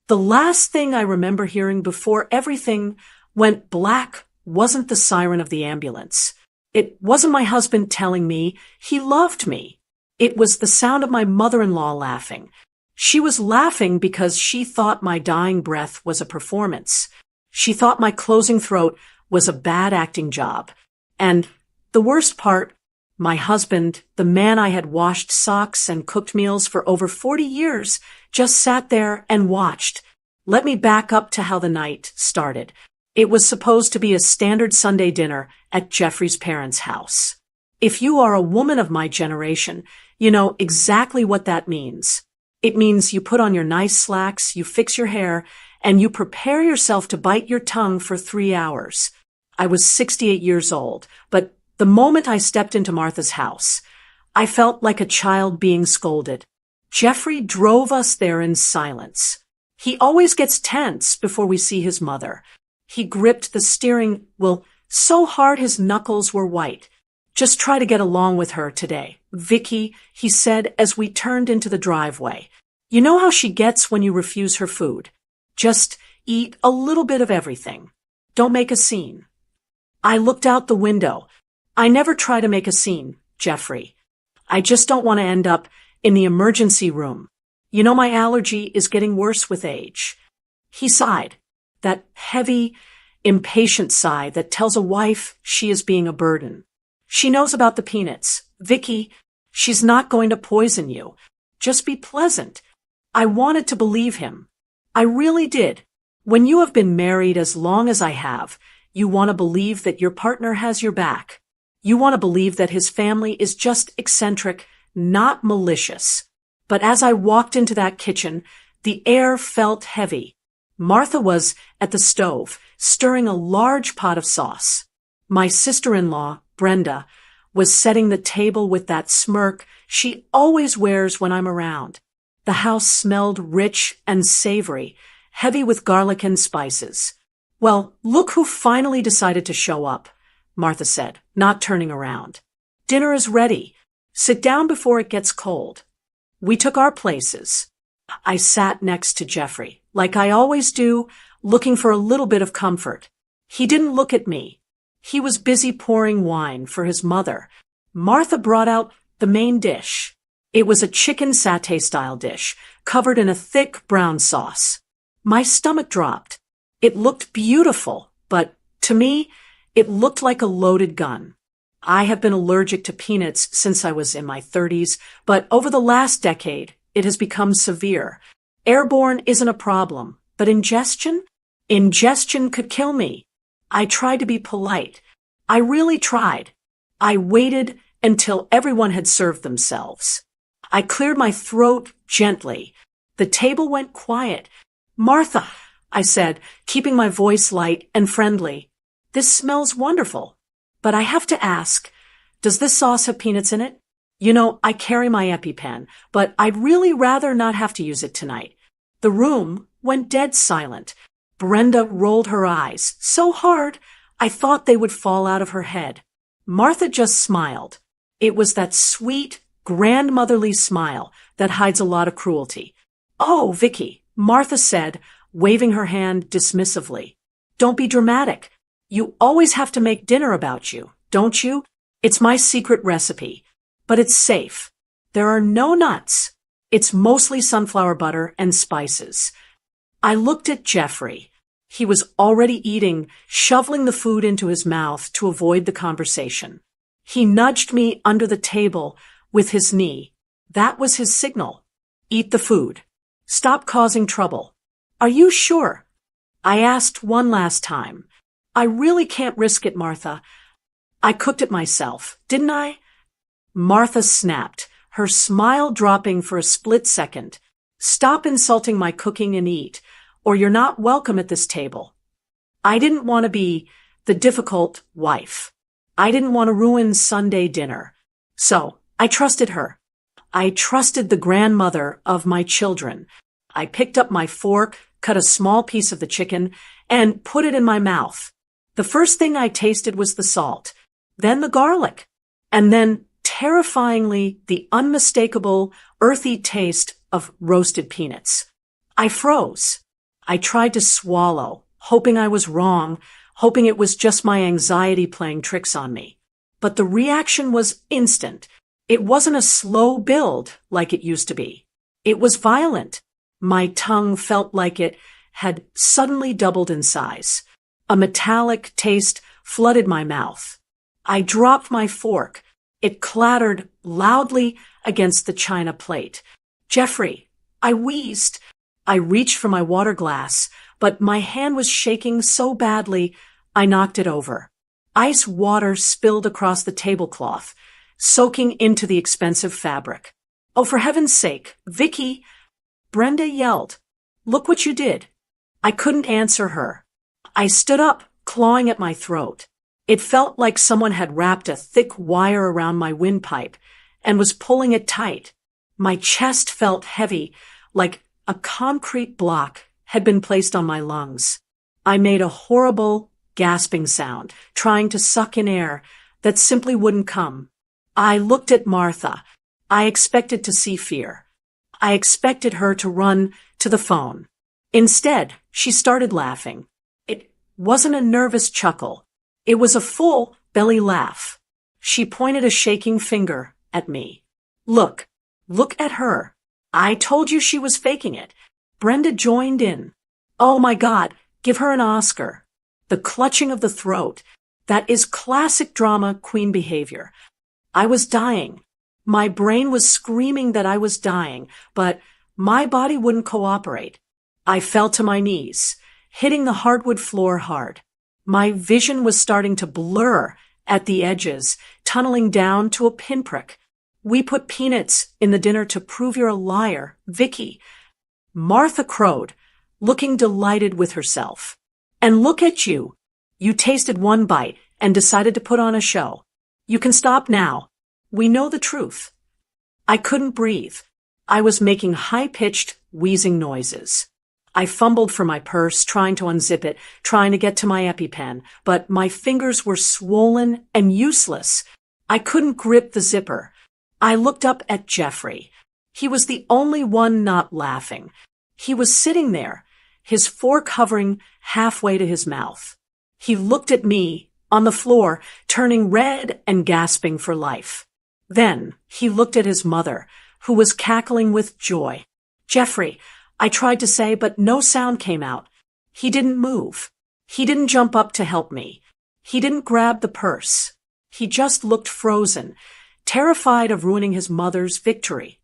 The last thing I remember hearing before everything went black wasn't the siren of the ambulance. It wasn't my husband telling me he loved me. It was the sound of my mother-in-law laughing. She was laughing because she thought my dying breath was a performance. She thought my closing throat was a bad acting job. And the worst part, my husband, the man I had washed socks and cooked meals for over 40 years, just sat there and watched. Let me back up to how the night started. It was supposed to be a standard Sunday dinner at Jeffrey's parents' house. If you are a woman of my generation, you know exactly what that means. It means you put on your nice slacks, you fix your hair, and you prepare yourself to bite your tongue for 3 hours. I was 68 years old, but the moment I stepped into Martha's house, I felt like a child being scolded. Jeffrey drove us there in silence. He always gets tense before we see his mother. He gripped the steering wheel so hard his knuckles were white. Just try to get along with her today, Vicky, he said as we turned into the driveway. You know how she gets when you refuse her food. Just eat a little bit of everything. Don't make a scene. I looked out the window. I never try to make a scene, Jeffrey. I just don't want to end up in the emergency room. You know, my allergy is getting worse with age. He sighed, that heavy, impatient sigh that tells a wife she is being a burden. She knows about the peanuts. Vicky, she's not going to poison you. Just be pleasant. I wanted to believe him. I really did. When you have been married as long as I have, you want to believe that your partner has your back. You want to believe that his family is just eccentric, not malicious. But as I walked into that kitchen, the air felt heavy. Martha was at the stove, stirring a large pot of sauce. My sister-in-law, Brenda, was setting the table with that smirk she always wears when I'm around. The house smelled rich and savory, heavy with garlic and spices. Well, look who finally decided to show up, Martha said, not turning around. Dinner is ready. Sit down before it gets cold. We took our places. I sat next to Jeffrey, like I always do, looking for a little bit of comfort. He didn't look at me. He was busy pouring wine for his mother. Martha brought out the main dish. It was a chicken satay-style dish, covered in a thick brown sauce. My stomach dropped. It looked beautiful, but to me, it looked like a loaded gun. I have been allergic to peanuts since I was in my 30s, but over the last decade, it has become severe. Airborne isn't a problem, but ingestion? Ingestion could kill me. I tried to be polite. I really tried. I waited until everyone had served themselves. I cleared my throat gently. The table went quiet. Martha, I said, keeping my voice light and friendly. This smells wonderful. But I have to ask, does this sauce have peanuts in it? You know, I carry my EpiPen, but I'd really rather not have to use it tonight. The room went dead silent. Brenda rolled her eyes so hard I thought they would fall out of her head. Martha just smiled. It was that sweet, grandmotherly smile that hides a lot of cruelty. Oh, Vicky, Martha said, waving her hand dismissively. Don't be dramatic. You always have to make dinner about you, don't you? It's my secret recipe. But it's safe. There are no nuts. It's mostly sunflower butter and spices. I looked at Jeffrey. He was already eating, shoveling the food into his mouth to avoid the conversation. He nudged me under the table with his knee. That was his signal. Eat the food. Stop causing trouble. Are you sure? I asked one last time. I really can't risk it, Martha. I cooked it myself, didn't I? Martha snapped, her smile dropping for a split second. Stop insulting my cooking and eat, or you're not welcome at this table. I didn't want to be the difficult wife. I didn't want to ruin Sunday dinner. So I trusted her. I trusted the grandmother of my children. I picked up my fork, cut a small piece of the chicken, and put it in my mouth. The first thing I tasted was the salt, then the garlic, and then, terrifyingly, the unmistakable, earthy taste of roasted peanuts. I froze. I tried to swallow, hoping I was wrong, hoping it was just my anxiety playing tricks on me. But the reaction was instant. It wasn't a slow build like it used to be. It was violent. My tongue felt like it had suddenly doubled in size. A metallic taste flooded my mouth. I dropped my fork. It clattered loudly against the china plate. Jeffrey, I wheezed. I reached for my water glass, but my hand was shaking so badly I knocked it over. Ice water spilled across the tablecloth, soaking into the expensive fabric. Oh, for heaven's sake, Vicky! Brenda yelled. Look what you did. I couldn't answer her. I stood up, clawing at my throat. It felt like someone had wrapped a thick wire around my windpipe and was pulling it tight. My chest felt heavy, like a concrete block had been placed on my lungs. I made a horrible, gasping sound, trying to suck in air that simply wouldn't come. I looked at Martha. I expected to see fear. I expected her to run to the phone. Instead, she started laughing. It wasn't a nervous chuckle. It was a full belly laugh. She pointed a shaking finger at me. Look at her. I told you she was faking it. Brenda joined in. Oh my God, give her an Oscar. The clutching of the throat. That is classic drama queen behavior. I was dying. My brain was screaming that I was dying, but my body wouldn't cooperate. I fell to my knees, hitting the hardwood floor hard. My vision was starting to blur at the edges, tunneling down to a pinprick. We put peanuts in the dinner to prove you're a liar, Vicky. Martha crowed, looking delighted with herself. And look at you. You tasted one bite and decided to put on a show. You can stop now. We know the truth. I couldn't breathe. I was making high-pitched, wheezing noises. I fumbled for my purse, trying to unzip it, trying to get to my EpiPen, but my fingers were swollen and useless. I couldn't grip the zipper. I looked up at Jeffrey. He was the only one not laughing. He was sitting there, his fork hovering halfway to his mouth. He looked at me, on the floor, turning red and gasping for life. Then he looked at his mother, who was cackling with joy. Jeffrey, I tried to say, but no sound came out. He didn't move. He didn't jump up to help me. He didn't grab the purse. He just looked frozen, terrified of ruining his mother's victory.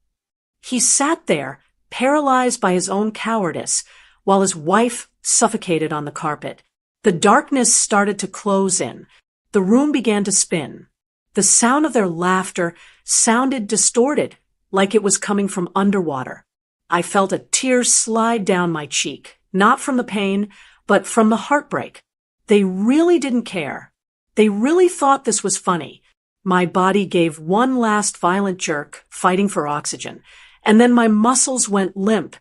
He sat there, paralyzed by his own cowardice, while his wife suffocated on the carpet. The darkness started to close in. The room began to spin. The sound of their laughter sounded distorted, like it was coming from underwater. I felt a tear slide down my cheek, not from the pain, but from the heartbreak. They really didn't care. They really thought this was funny. My body gave one last violent jerk, fighting for oxygen, and then my muscles went limp.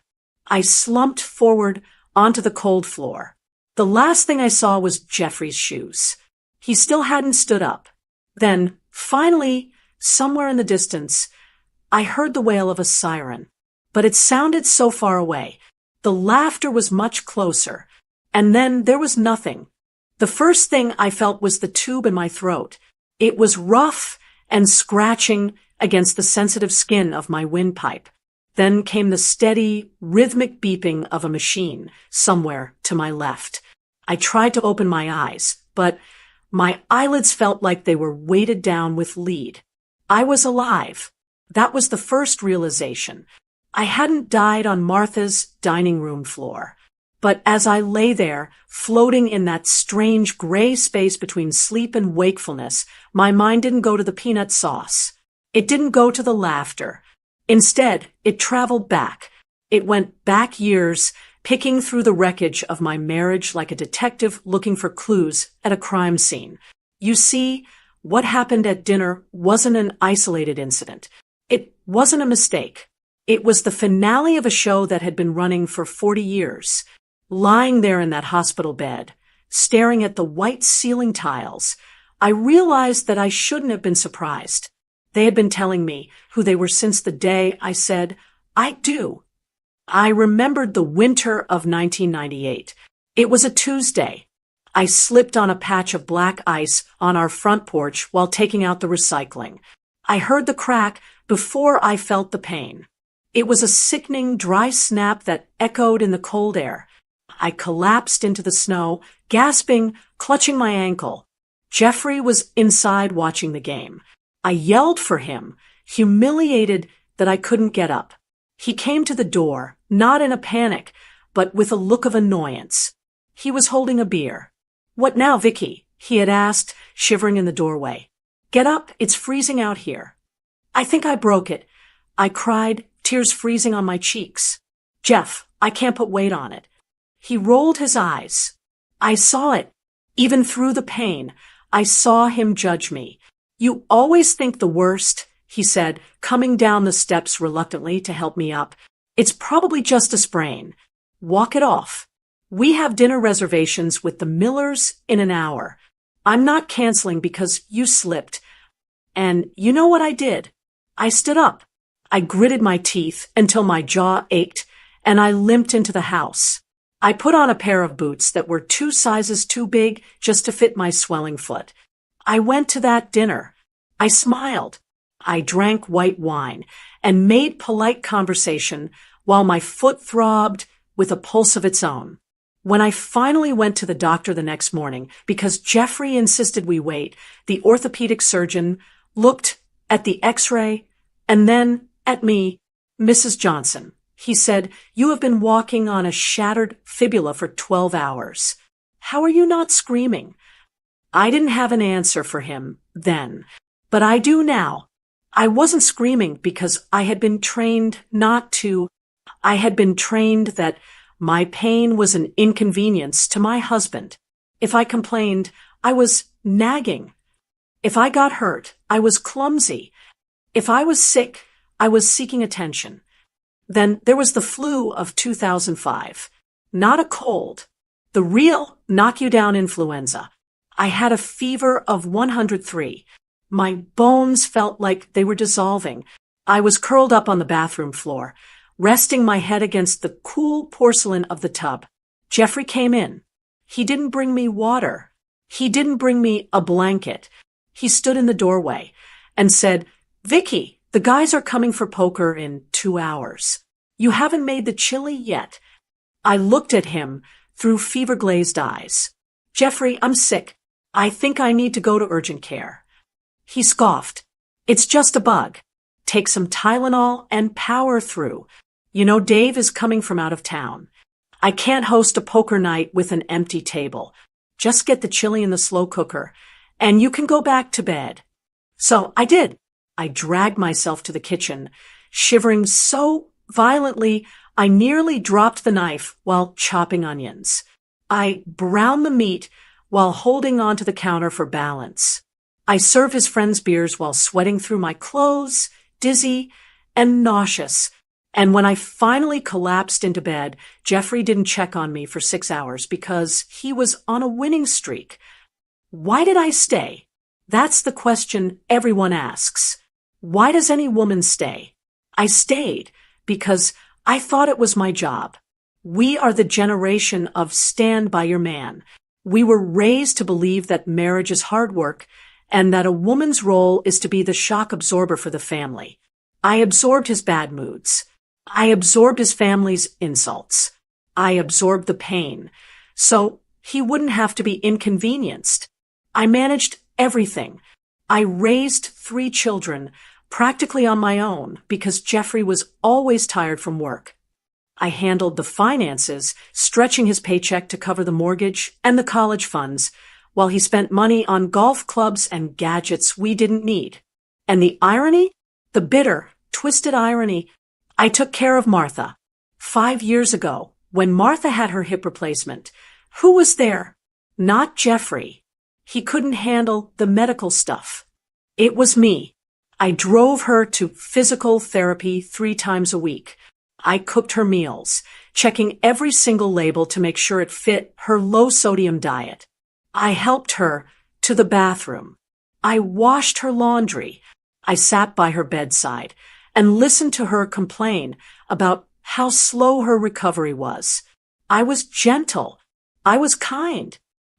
I slumped forward onto the cold floor. The last thing I saw was Jeffrey's shoes. He still hadn't stood up. Then, finally, somewhere in the distance, I heard the wail of a siren. But it sounded so far away. The laughter was much closer. And then there was nothing. The first thing I felt was the tube in my throat. It was rough and scratching against the sensitive skin of my windpipe. Then came the steady, rhythmic beeping of a machine somewhere to my left. I tried to open my eyes, but my eyelids felt like they were weighted down with lead. I was alive. That was the first realization. I hadn't died on Martha's dining room floor. But as I lay there, floating in that strange gray space between sleep and wakefulness, my mind didn't go to the peanut sauce. It didn't go to the laughter. Instead, it traveled back. It went back years, picking through the wreckage of my marriage like a detective looking for clues at a crime scene. You see, what happened at dinner wasn't an isolated incident. It wasn't a mistake. It was the finale of a show that had been running for 40 years. Lying there in that hospital bed, staring at the white ceiling tiles, I realized that I shouldn't have been surprised. They had been telling me who they were since the day I said, I do. I remembered the winter of 1998. It was a Tuesday. I slipped on a patch of black ice on our front porch while taking out the recycling. I heard the crack before I felt the pain. It was a sickening, dry snap that echoed in the cold air. I collapsed into the snow, gasping, clutching my ankle. Jeffrey was inside watching the game. I yelled for him, humiliated that I couldn't get up. He came to the door, not in a panic, but with a look of annoyance. He was holding a beer. "What now, Vicky?" he had asked, shivering in the doorway. "Get up, it's freezing out here." "I think I broke it," I cried, tears freezing on my cheeks. "Jeff, I can't put weight on it." He rolled his eyes. I saw it. Even through the pain, I saw him judge me. "You always think the worst," he said, coming down the steps reluctantly to help me up. "It's probably just a sprain. Walk it off. We have dinner reservations with the Millers in an hour. I'm not canceling because you slipped." And you know what I did? I stood up. I gritted my teeth until my jaw ached, and I limped into the house. I put on a pair of boots that were 2 sizes too big just to fit my swelling foot. I went to that dinner. I smiled. I drank white wine and made polite conversation while my foot throbbed with a pulse of its own. When I finally went to the doctor the next morning, because Jeffrey insisted we wait, the orthopedic surgeon looked at the x-ray and then at me. "Mrs. Johnson," he said, "you have been walking on a shattered fibula for 12 hours. How are you not screaming?" I didn't have an answer for him then, but I do now. I wasn't screaming because I had been trained not to. I had been trained that my pain was an inconvenience to my husband. If I complained, I was nagging. If I got hurt, I was clumsy. If I was sick, I was seeking attention. Then there was the flu of 2005. Not a cold. The real knock-you-down influenza. I had a fever of 103. My bones felt like they were dissolving. I was curled up on the bathroom floor, resting my head against the cool porcelain of the tub. Jeffrey came in. He didn't bring me water. He didn't bring me a blanket. He stood in the doorway and said, "Vicky, the guys are coming for poker in 2 hours. You haven't made the chili yet." I looked at him through fever-glazed eyes. "Jeffrey, I'm sick. I think I need to go to urgent care." He scoffed. "It's just a bug. Take some Tylenol and power through. You know, Dave is coming from out of town. I can't host a poker night with an empty table. Just get the chili in the slow cooker, and you can go back to bed." So I did. I dragged myself to the kitchen, shivering so violently I nearly dropped the knife while chopping onions. I browned the meat while holding onto the counter for balance. I served his friends beers while sweating through my clothes, dizzy and nauseous. And when I finally collapsed into bed, Jeffrey didn't check on me for 6 hours because he was on a winning streak. Why did I stay? That's the question everyone asks. Why does any woman stay? I stayed because I thought it was my job. We are the generation of stand by your man. We were raised to believe that marriage is hard work and that a woman's role is to be the shock absorber for the family. I absorbed his bad moods. I absorbed his family's insults. I absorbed the pain, so he wouldn't have to be inconvenienced. I managed everything. I raised 3 children practically on my own because Jeffrey was always tired from work. I handled the finances, stretching his paycheck to cover the mortgage and the college funds, while he spent money on golf clubs and gadgets we didn't need. And the irony? The bitter, twisted irony. I took care of Martha. 5 years ago, when Martha had her hip replacement, who was there? Not Jeffrey. He couldn't handle the medical stuff. It was me. I drove her to physical therapy 3 times a week. I cooked her meals, checking every single label to make sure it fit her low-sodium diet. I helped her to the bathroom. I washed her laundry. I sat by her bedside and listened to her complain about how slow her recovery was. I was gentle. I was kind.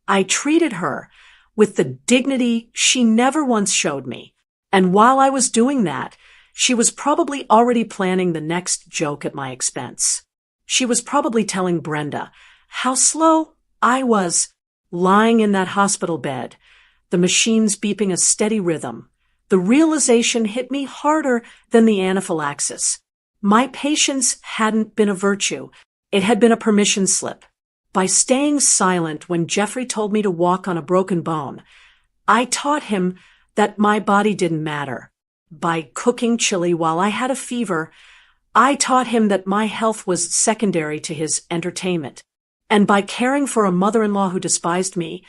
I treated her with the dignity she never once showed me. And while I was doing that, she was probably already planning the next joke at my expense. She was probably telling Brenda how slow I was, lying in that hospital bed, the machines beeping a steady rhythm. The realization hit me harder than the anaphylaxis. My patience hadn't been a virtue. It had been a permission slip. By staying silent when Jeffrey told me to walk on a broken bone, I taught him that my body didn't matter. By cooking chili while I had a fever, I taught him that my health was secondary to his entertainment. And by caring for a mother-in-law who despised me,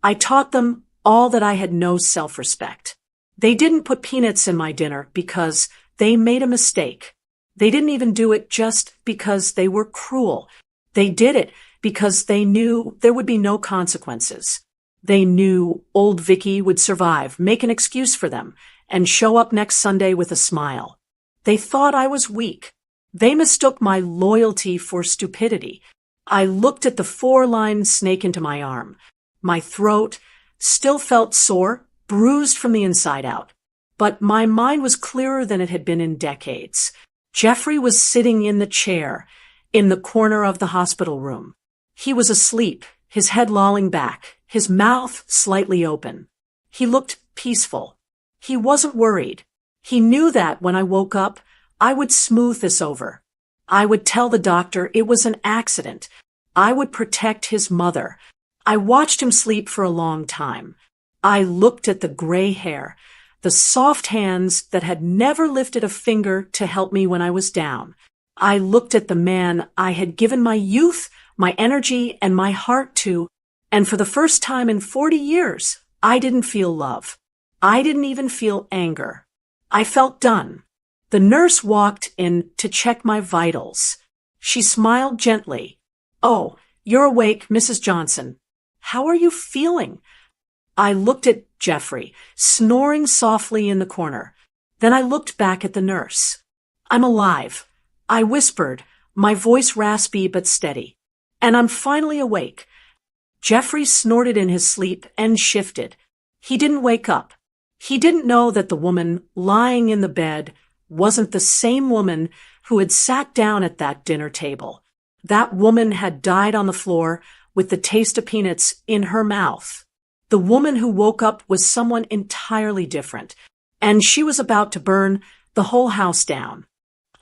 I taught them all that I had no self-respect. They didn't put peanuts in my dinner because they made a mistake. They didn't even do it just because they were cruel. They did it because they knew there would be no consequences. They knew old Vicky would survive, make an excuse for them, and show up next Sunday with a smile. They thought I was weak. They mistook my loyalty for stupidity. I looked at the 4-line snake into my arm. My throat still felt sore, bruised from the inside out. But my mind was clearer than it had been in decades. Jeffrey was sitting in the chair in the corner of the hospital room. He was asleep, his head lolling back, his mouth slightly open. He looked peaceful. He wasn't worried. He knew that when I woke up, I would smooth this over. I would tell the doctor it was an accident. I would protect his mother. I watched him sleep for a long time. I looked at the gray hair, the soft hands that had never lifted a finger to help me when I was down. I looked at the man I had given my youth, my energy, and my heart to, and for the first time in 40 years, I didn't feel love. I didn't even feel anger. I felt done. The nurse walked in to check my vitals. She smiled gently. "Oh, you're awake, Mrs. Johnson. How are you feeling?" I looked at Jeffrey, snoring softly in the corner. Then I looked back at the nurse. "I'm alive," I whispered, my voice raspy but steady. "And I'm finally awake." Jeffrey snorted in his sleep and shifted. He didn't wake up. He didn't know that the woman lying in the bed wasn't the same woman who had sat down at that dinner table. That woman had died on the floor with the taste of peanuts in her mouth. The woman who woke up was someone entirely different, and she was about to burn the whole house down.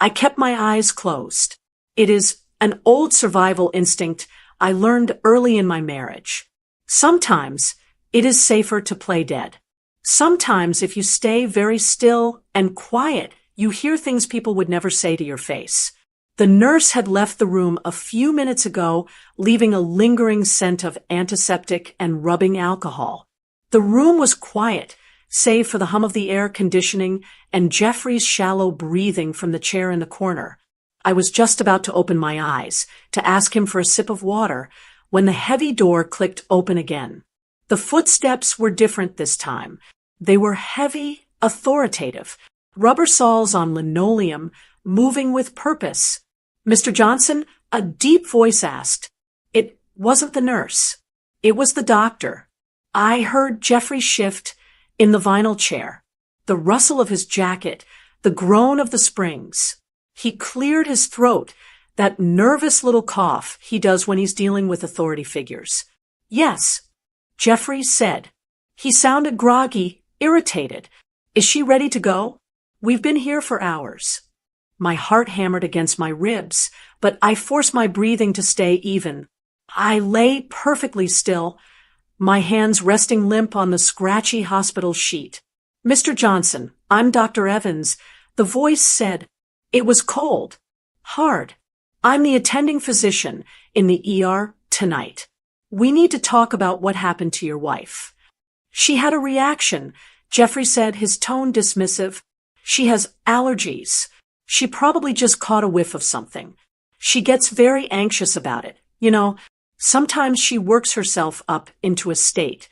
I kept my eyes closed. It is an old survival instinct I learned early in my marriage. Sometimes it is safer to play dead. Sometimes if you stay very still and quiet, you hear things people would never say to your face. The nurse had left the room a few minutes ago, leaving a lingering scent of antiseptic and rubbing alcohol. The room was quiet, save for the hum of the air conditioning and Jeffrey's shallow breathing from the chair in the corner. I was just about to open my eyes to ask him for a sip of water when the heavy door clicked open again. The footsteps were different this time. They were heavy, authoritative, rubber soles on linoleum, moving with purpose. "Mr. Johnson?" a deep voice asked. It wasn't the nurse. It was the doctor. I heard Jeffrey shift in the vinyl chair, the rustle of his jacket, the groan of the springs. He cleared his throat, that nervous little cough he does when he's dealing with authority figures. "Yes," Jeffrey said. He sounded groggy, irritated. "Is she ready to go? We've been here for hours." My heart hammered against my ribs, but I forced my breathing to stay even. I lay perfectly still, my hands resting limp on the scratchy hospital sheet. "Mr. Johnson, I'm Dr. Evans," the voice said. It was cold, hard. "I'm the attending physician in the ER tonight. We need to talk about what happened to your wife." "She had a reaction," Jeffrey said, his tone dismissive. "She has allergies. She probably just caught a whiff of something. She gets very anxious about it. You know, sometimes she works herself up into a state."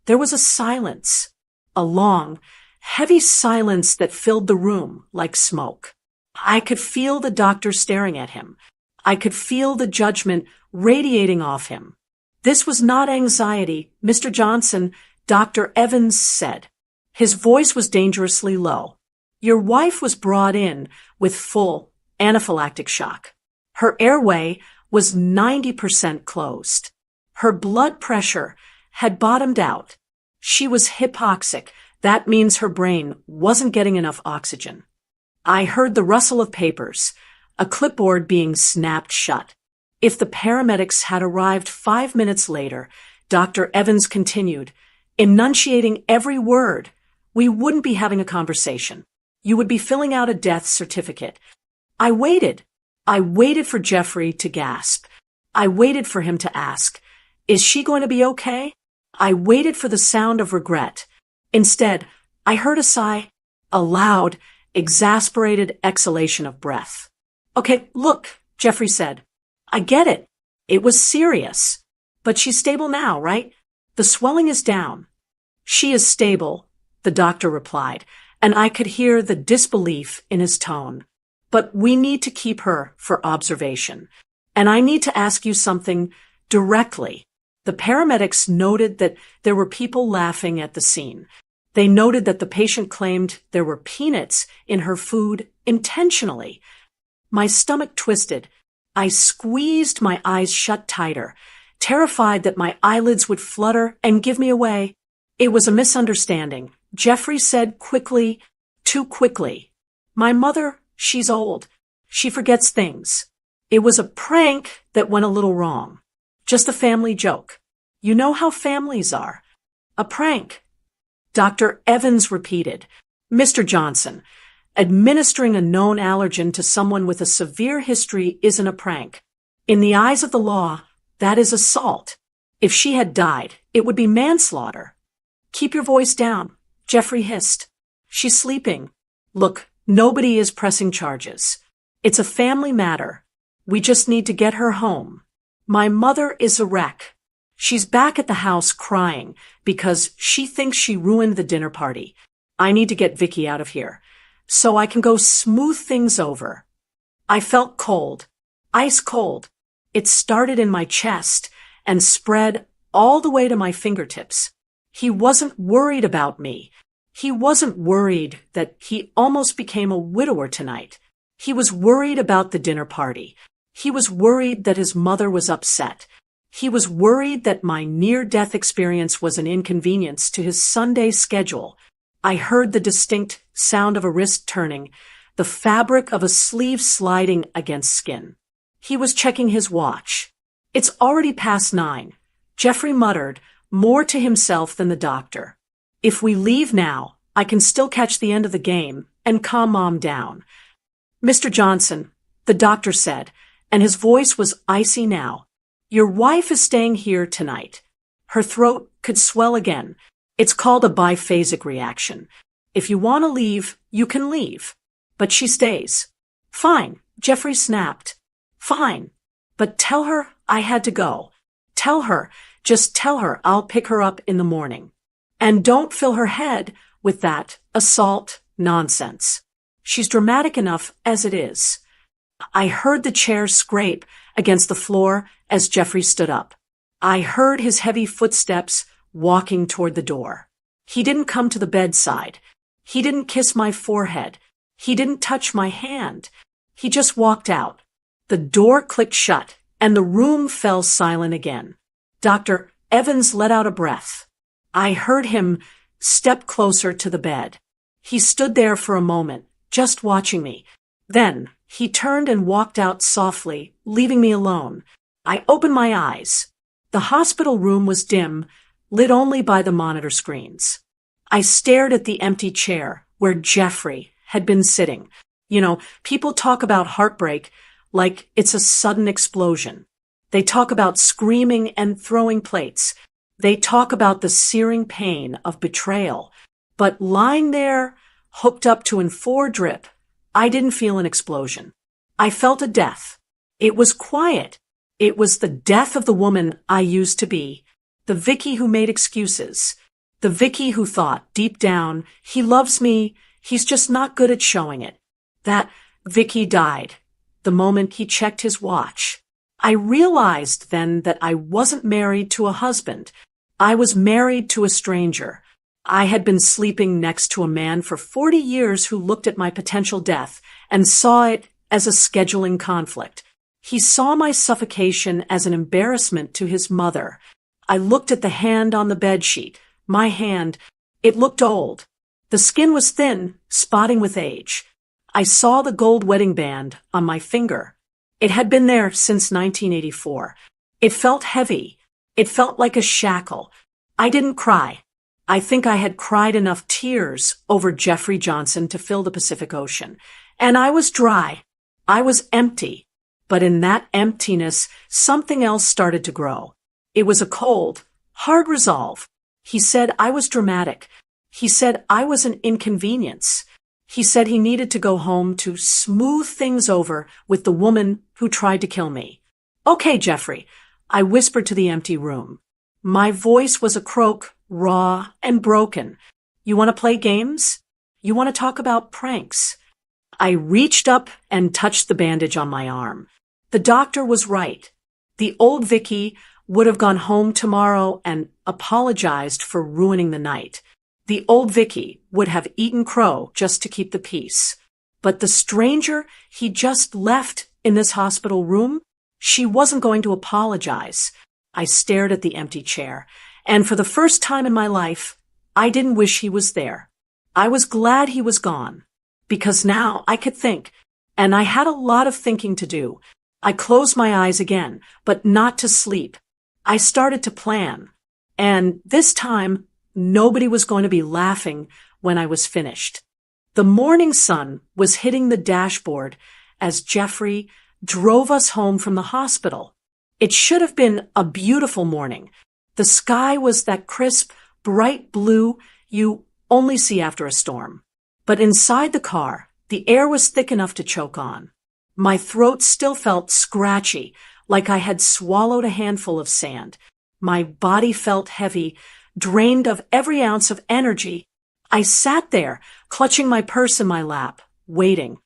There was a silence, a long, heavy silence that filled the room like smoke. I could feel the doctor staring at him. I could feel the judgment radiating off him. This was not anxiety, Mr. Johnson, Dr. Evans said. His voice was dangerously low. Your wife was brought in with full anaphylactic shock. Her airway was 90% closed. Her blood pressure had bottomed out. She was hypoxic. That means her brain wasn't getting enough oxygen. I heard the rustle of papers, a clipboard being snapped shut. If the paramedics had arrived 5 minutes later, Dr. Evans continued, enunciating every word, we wouldn't be having a conversation. You would be filling out a death certificate. I waited. I waited for Jeffrey to gasp. I waited for him to ask, is she going to be okay? I waited for the sound of regret. Instead, I heard a sigh, a loud, exasperated exhalation of breath. Okay, look, Jeffrey said. I get it. It was serious. But she's stable now, right? The swelling is down. She is stable, the doctor replied, and I could hear the disbelief in his tone. But we need to keep her for observation. And I need to ask you something directly. The paramedics noted that there were people laughing at the scene. They noted that the patient claimed there were peanuts in her food intentionally. My stomach twisted. I squeezed my eyes shut tighter, terrified that my eyelids would flutter and give me away. It was a misunderstanding, Jeffrey said quickly, too quickly. My mother, she's old. She forgets things. It was a prank that went a little wrong. Just a family joke. You know how families are. A prank. Dr. Evans repeated, Mr. Johnson, administering a known allergen to someone with a severe history isn't a prank. In the eyes of the law, that is assault. If she had died, it would be manslaughter. Keep your voice down, Jeffrey hissed. She's sleeping. Look, nobody is pressing charges. It's a family matter. We just need to get her home. My mother is a wreck. She's back at the house crying because she thinks she ruined the dinner party. I need to get Vicky out of here so I can go smooth things over. I felt cold, ice cold. It started in my chest and spread all the way to my fingertips. He wasn't worried about me. He wasn't worried that he almost became a widower tonight. He was worried about the dinner party. He was worried that his mother was upset. He was worried that my near-death experience was an inconvenience to his Sunday schedule. I heard the distinct sound of a wrist turning, the fabric of a sleeve sliding against skin. He was checking his watch. It's already past 9. Jeffrey muttered, more to himself than the doctor. If we leave now, I can still catch the end of the game and calm Mom down. Mr. Johnson, the doctor said, and his voice was icy now. Your wife is staying here tonight. Her throat could swell again. It's called a biphasic reaction. If you want to leave, you can leave. But she stays. Fine, Jeffrey snapped. Fine. But tell her I had to go. Tell her, just tell her I'll pick her up in the morning. And don't fill her head with that assault nonsense. She's dramatic enough as it is. I heard the chair scrape against the floor as Jeffrey stood up. I heard his heavy footsteps walking toward the door. He didn't come to the bedside. He didn't kiss my forehead. He didn't touch my hand. He just walked out. The door clicked shut, and the room fell silent again. Dr. Evans let out a breath. I heard him step closer to the bed. He stood there for a moment, just watching me. Then he turned and walked out softly, leaving me alone. I opened my eyes. The hospital room was dim, lit only by the monitor screens. I stared at the empty chair where Jeffrey had been sitting. You know, people talk about heartbreak like it's a sudden explosion. They talk about screaming and throwing plates. They talk about the searing pain of betrayal. But lying there, hooked up to an 4 drip, I didn't feel an explosion. I felt a death. It was quiet. It was the death of the woman I used to be, the Vicky who made excuses, the Vicky who thought, deep down, he loves me, he's just not good at showing it. That Vicky died the moment he checked his watch. I realized then that I wasn't married to a husband. I was married to a stranger. I had been sleeping next to a man for 40 years who looked at my potential death and saw it as a scheduling conflict. He saw my suffocation as an embarrassment to his mother. I looked at the hand on the bedsheet. My hand, it looked old. The skin was thin, spotting with age. I saw the gold wedding band on my finger. It had been there since 1984. It felt heavy. It felt like a shackle. I didn't cry. I think I had cried enough tears over Jeffrey Johnson to fill the Pacific Ocean. And I was dry. I was empty. But in that emptiness, something else started to grow. It was a cold, hard resolve. He said I was dramatic. He said I was an inconvenience. He said he needed to go home to smooth things over with the woman who tried to kill me. Okay, Jeffrey, I whispered to the empty room. My voice was a croak, raw and broken. You want to play games? You want to talk about pranks? I reached up and touched the bandage on my arm. The doctor was right. The old Vicky would have gone home tomorrow and apologized for ruining the night. The old Vicky would have eaten crow just to keep the peace. But the stranger he just left in this hospital room, she wasn't going to apologize. I stared at the empty chair, and for the first time in my life, I didn't wish he was there. I was glad he was gone, because now I could think, and I had a lot of thinking to do. I closed my eyes again, but not to sleep. I started to plan, and this time, nobody was going to be laughing when I was finished. The morning sun was hitting the dashboard as Jeffrey drove us home from the hospital. It should have been a beautiful morning. The sky was that crisp, bright blue you only see after a storm. But inside the car, the air was thick enough to choke on. My throat still felt scratchy, like I had swallowed a handful of sand. My body felt heavy, drained of every ounce of energy. I sat there, clutching my purse in my lap, waiting.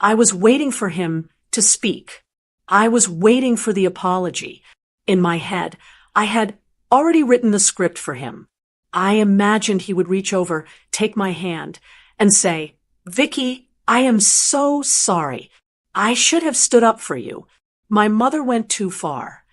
I was waiting for him to speak. I was waiting for the apology. In my head, I had already written the script for him. I imagined he would reach over, take my hand, and say, "Vicky, I am so sorry. I should have stood up for you. My mother went too far."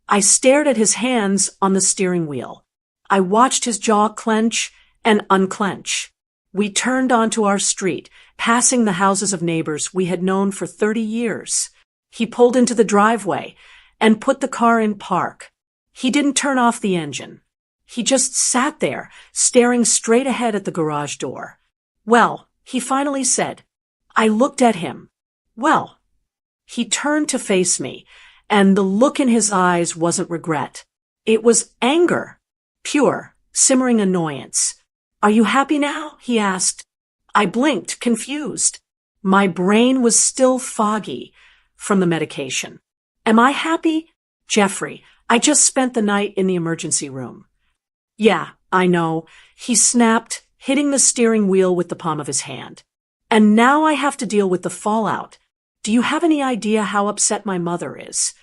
I stared at his hands on the steering wheel. I watched his jaw clench and unclench. We turned onto our street, passing the houses of neighbors we had known for 30 years. He pulled into the driveway and put the car in park. He didn't turn off the engine. He just sat there, staring straight ahead at the garage door. "Well," he finally said. I looked at him. "Well." He turned to face me, and the look in his eyes wasn't regret. It was anger. Pure, simmering annoyance. "Are you happy now?" he asked. I blinked, confused. My brain was still foggy from the medication. "Am I happy?" "Jeffrey, I just spent the night in the emergency room." "Yeah, I know," he snapped, hitting the steering wheel with the palm of his hand. "And now I have to deal with the fallout. Do you have any idea how upset my mother is?"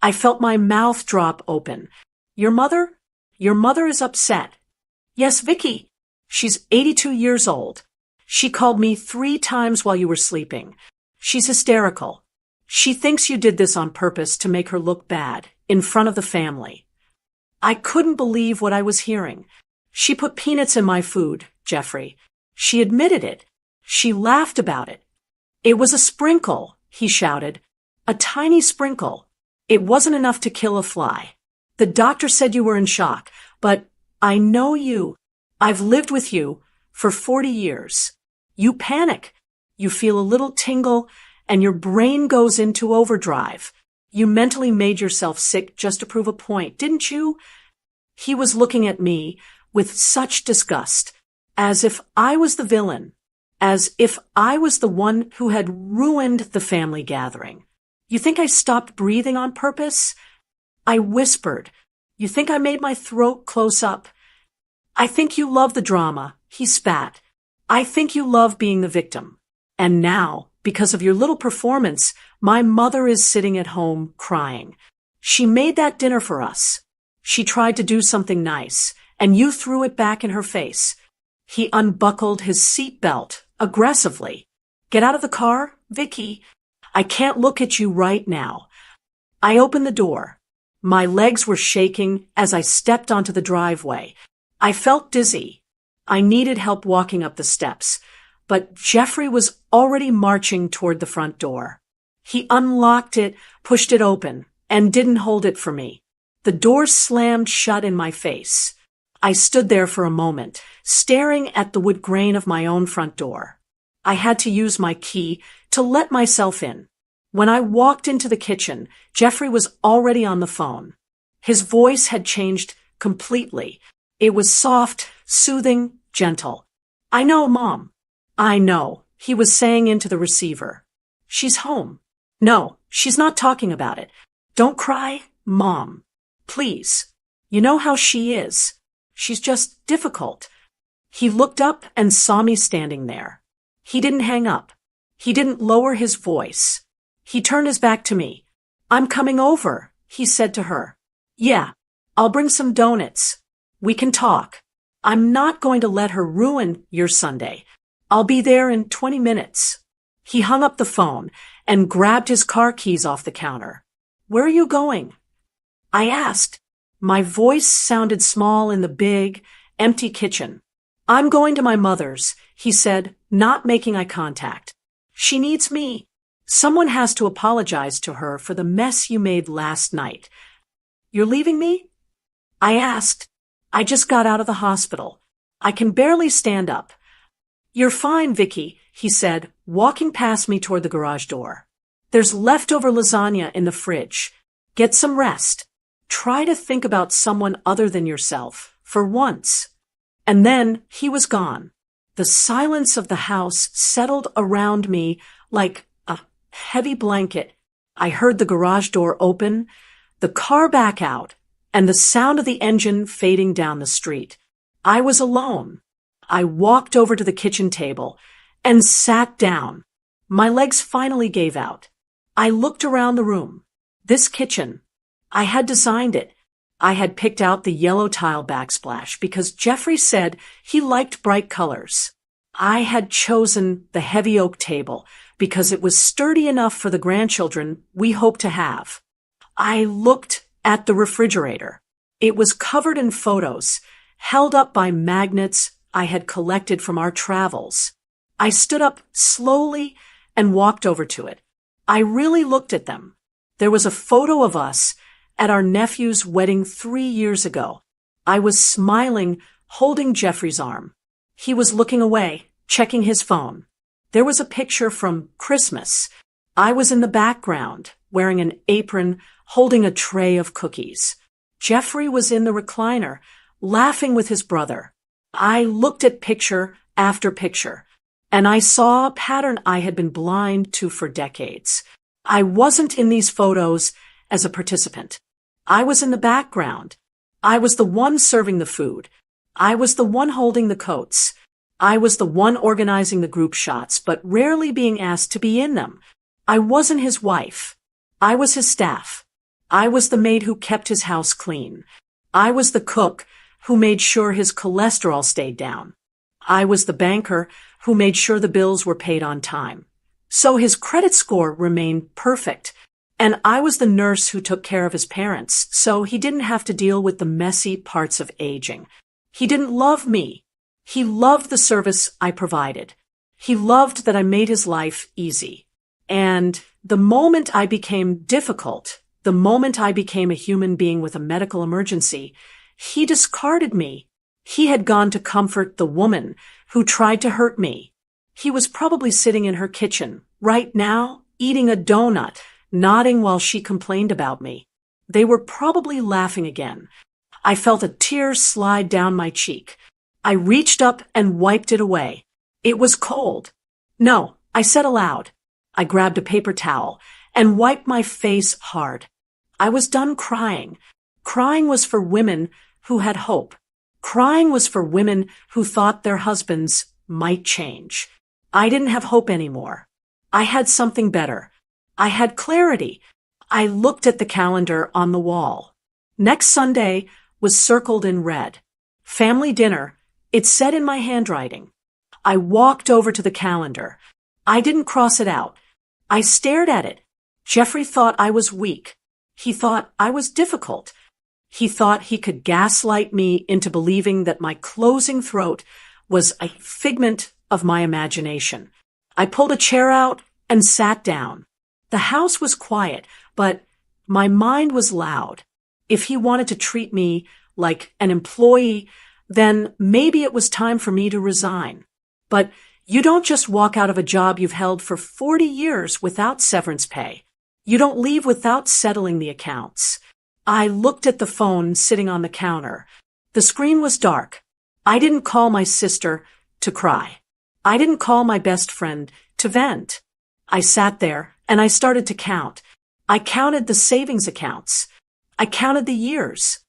I felt my mouth drop open. "Your mother? Your mother is upset." "Yes, Vicky. She's 82 years old. She called me 3 times while you were sleeping. She's hysterical. She thinks you did this on purpose to make her look bad in front of the family." I couldn't believe what I was hearing. "She put peanuts in my food, Jeffrey. She admitted it. She laughed about it." "It was a sprinkle," he shouted. "A tiny sprinkle. It wasn't enough to kill a fly. The doctor said you were in shock, but I know you. I've lived with you for 40 years. You panic. You feel a little tingle, and your brain goes into overdrive. You mentally made yourself sick just to prove a point, didn't you?" He was looking at me with such disgust, as if I was the villain, as if I was the one who had ruined the family gathering. "You think I stopped breathing on purpose?" I whispered. "You think I made my throat close up?" "I think you love the drama," he spat. "I think you love being the victim. And now, because of your little performance, my mother is sitting at home crying. She made that dinner for us. She tried to do something nice, and you threw it back in her face. He unbuckled his seatbelt aggressively. Get out of the car, Vicky. I can't look at you right now. I opened the door. My legs were shaking as I stepped onto the driveway. I felt dizzy. I needed help walking up the steps, but Jeffrey was already marching toward the front door. He unlocked it, pushed it open, and didn't hold it for me. The door slammed shut in my face. I stood there for a moment, staring at the wood grain of my own front door. I had to use my key to let myself in. When I walked into the kitchen, Jeffrey was already on the phone. His voice had changed completely. It was soft, soothing, gentle. I know, Mom. I know, he was saying into the receiver. She's home. No, she's not talking about it. Don't cry, Mom. Please. You know how she is. She's just difficult. He looked up and saw me standing there. He didn't hang up. He didn't lower his voice. He turned his back to me. I'm coming over, he said to her. Yeah, I'll bring some donuts. We can talk. I'm not going to let her ruin your Sunday. I'll be there in 20 minutes. He hung up the phone and grabbed his car keys off the counter. Where are you going? I asked. My voice sounded small in the big, empty kitchen. I'm going to my mother's, he said, not making eye contact. She needs me. Someone has to apologize to her for the mess you made last night. You're leaving me? I asked. I just got out of the hospital. I can barely stand up. You're fine, Vicky, he said, walking past me toward the garage door. There's leftover lasagna in the fridge. Get some rest. Try to think about someone other than yourself, for once. And then he was gone. The silence of the house settled around me like a heavy blanket. I heard the garage door open, the car back out, and the sound of the engine fading down the street. I was alone. I walked over to the kitchen table and sat down. My legs finally gave out. I looked around the room. This kitchen, I had designed it. I had picked out the yellow tile backsplash because Jeffrey said he liked bright colors. I had chosen the heavy oak table because it was sturdy enough for the grandchildren we hoped to have. I looked at the refrigerator. It was covered in photos, held up by magnets I had collected from our travels. I stood up slowly and walked over to it. I really looked at them. There was a photo of us at our nephew's wedding 3 years ago. I was smiling, holding Jeffrey's arm. He was looking away, checking his phone. There was a picture from Christmas. I was in the background, wearing an apron, holding a tray of cookies. Jeffrey was in the recliner, laughing with his brother. I looked at picture after picture, and I saw a pattern I had been blind to for decades. I wasn't in these photos as a participant. I was in the background. I was the one serving the food. I was the one holding the coats. I was the one organizing the group shots, but rarely being asked to be in them. I wasn't his wife. I was his staff. I was the maid who kept his house clean. I was the cook who made sure his cholesterol stayed down. I was the banker who made sure the bills were paid on time. So his credit score remained perfect. And I was the nurse who took care of his parents, so he didn't have to deal with the messy parts of aging. He didn't love me. He loved the service I provided. He loved that I made his life easy. And the moment I became difficult, the moment I became a human being with a medical emergency, he discarded me. He had gone to comfort the woman who tried to hurt me. He was probably sitting in her kitchen right now, eating a donut, nodding while she complained about me. They were probably laughing again. I felt a tear slide down my cheek. I reached up and wiped it away. It was cold. No, I said aloud. I grabbed a paper towel and wiped my face hard. I was done crying. Crying was for women who had hope. Crying was for women who thought their husbands might change. I didn't have hope anymore. I had something better. I had clarity. I looked at the calendar on the wall. Next Sunday was circled in red. Family dinner. It said in my handwriting. I walked over to the calendar. I didn't cross it out. I stared at it. Jeffrey thought I was weak. He thought I was difficult. He thought he could gaslight me into believing that my closing throat was a figment of my imagination. I pulled a chair out and sat down. The house was quiet, but my mind was loud. If he wanted to treat me like an employee, then maybe it was time for me to resign. But you don't just walk out of a job you've held for 40 years without severance pay. You don't leave without settling the accounts. I looked at the phone sitting on the counter. The screen was dark. I didn't call my sister to cry. I didn't call my best friend to vent. I sat there and I started to count. I counted the savings accounts. I counted the years.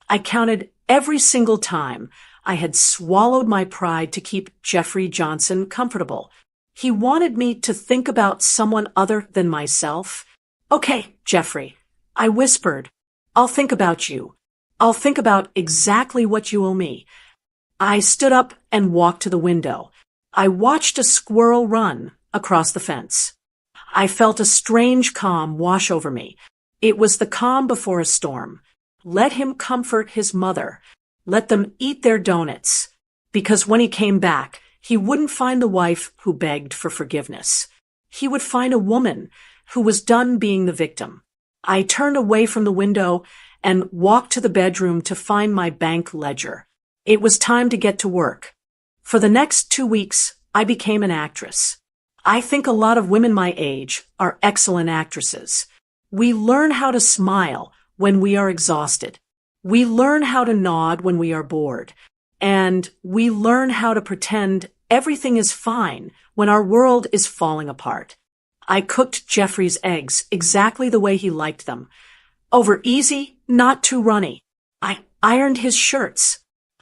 I counted every single time I had swallowed my pride to keep Jeffrey Johnson comfortable. He wanted me to think about someone other than myself. Okay, Jeffrey, I whispered. I'll think about you. I'll think about exactly what you owe me. I stood up and walked to the window. I watched a squirrel run across the fence. I felt a strange calm wash over me. It was the calm before a storm. Let him comfort his mother. Let them eat their donuts. Because when he came back, he wouldn't find the wife who begged for forgiveness. He would find a woman who was done being the victim. I turned away from the window and walked to the bedroom to find my bank ledger. It was time to get to work. For the next 2 weeks, I became an actress. I think a lot of women my age are excellent actresses. We learn how to smile when we are exhausted. We learn how to nod when we are bored. And we learn how to pretend everything is fine when our world is falling apart. I cooked Jeffrey's eggs exactly the way he liked them. Over easy, not too runny. I ironed his shirts.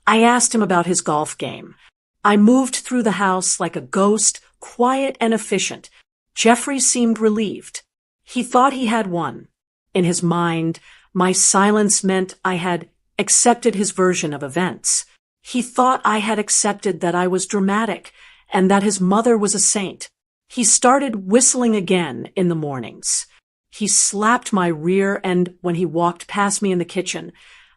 I asked him about his golf game. I moved through the house like a ghost, quiet and efficient. Jeffrey seemed relieved. He thought he had won. In his mind, my silence meant I had accepted his version of events. He thought I had accepted that I was dramatic and that his mother was a saint. He started whistling again in the mornings. He slapped my rear end when he walked past me in the kitchen,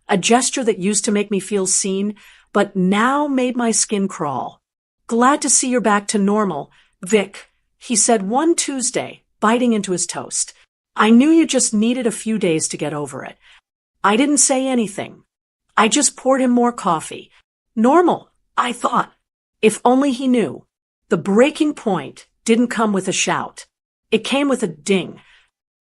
a gesture that used to make me feel seen, but now made my skin crawl. Glad to see you're back to normal, Vic, he said one Tuesday, biting into his toast. I knew you just needed a few days to get over it. I didn't say anything. I just poured him more coffee. Normal, I thought. If only he knew. The breaking point didn't come with a shout. It came with a ding.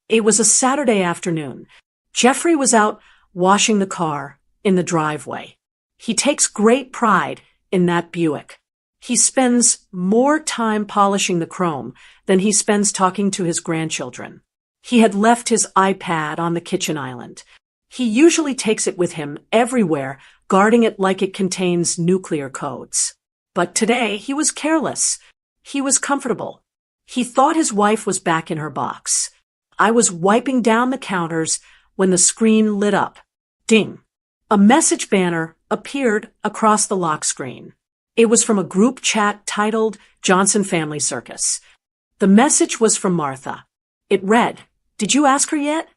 It was a Saturday afternoon. Jeffrey was out washing the car in the driveway. He takes great pride in that Buick. He spends more time polishing the chrome than he spends talking to his grandchildren. He had left his iPad on the kitchen island. He usually takes it with him everywhere, guarding it like it contains nuclear codes. But today he was careless. He was comfortable. He thought his wife was back in her box. I was wiping down the counters when the screen lit up. Ding. A message banner appeared across the lock screen. It was from a group chat titled Johnson Family Circus. The message was from Martha. It read, "Did you ask her yet?"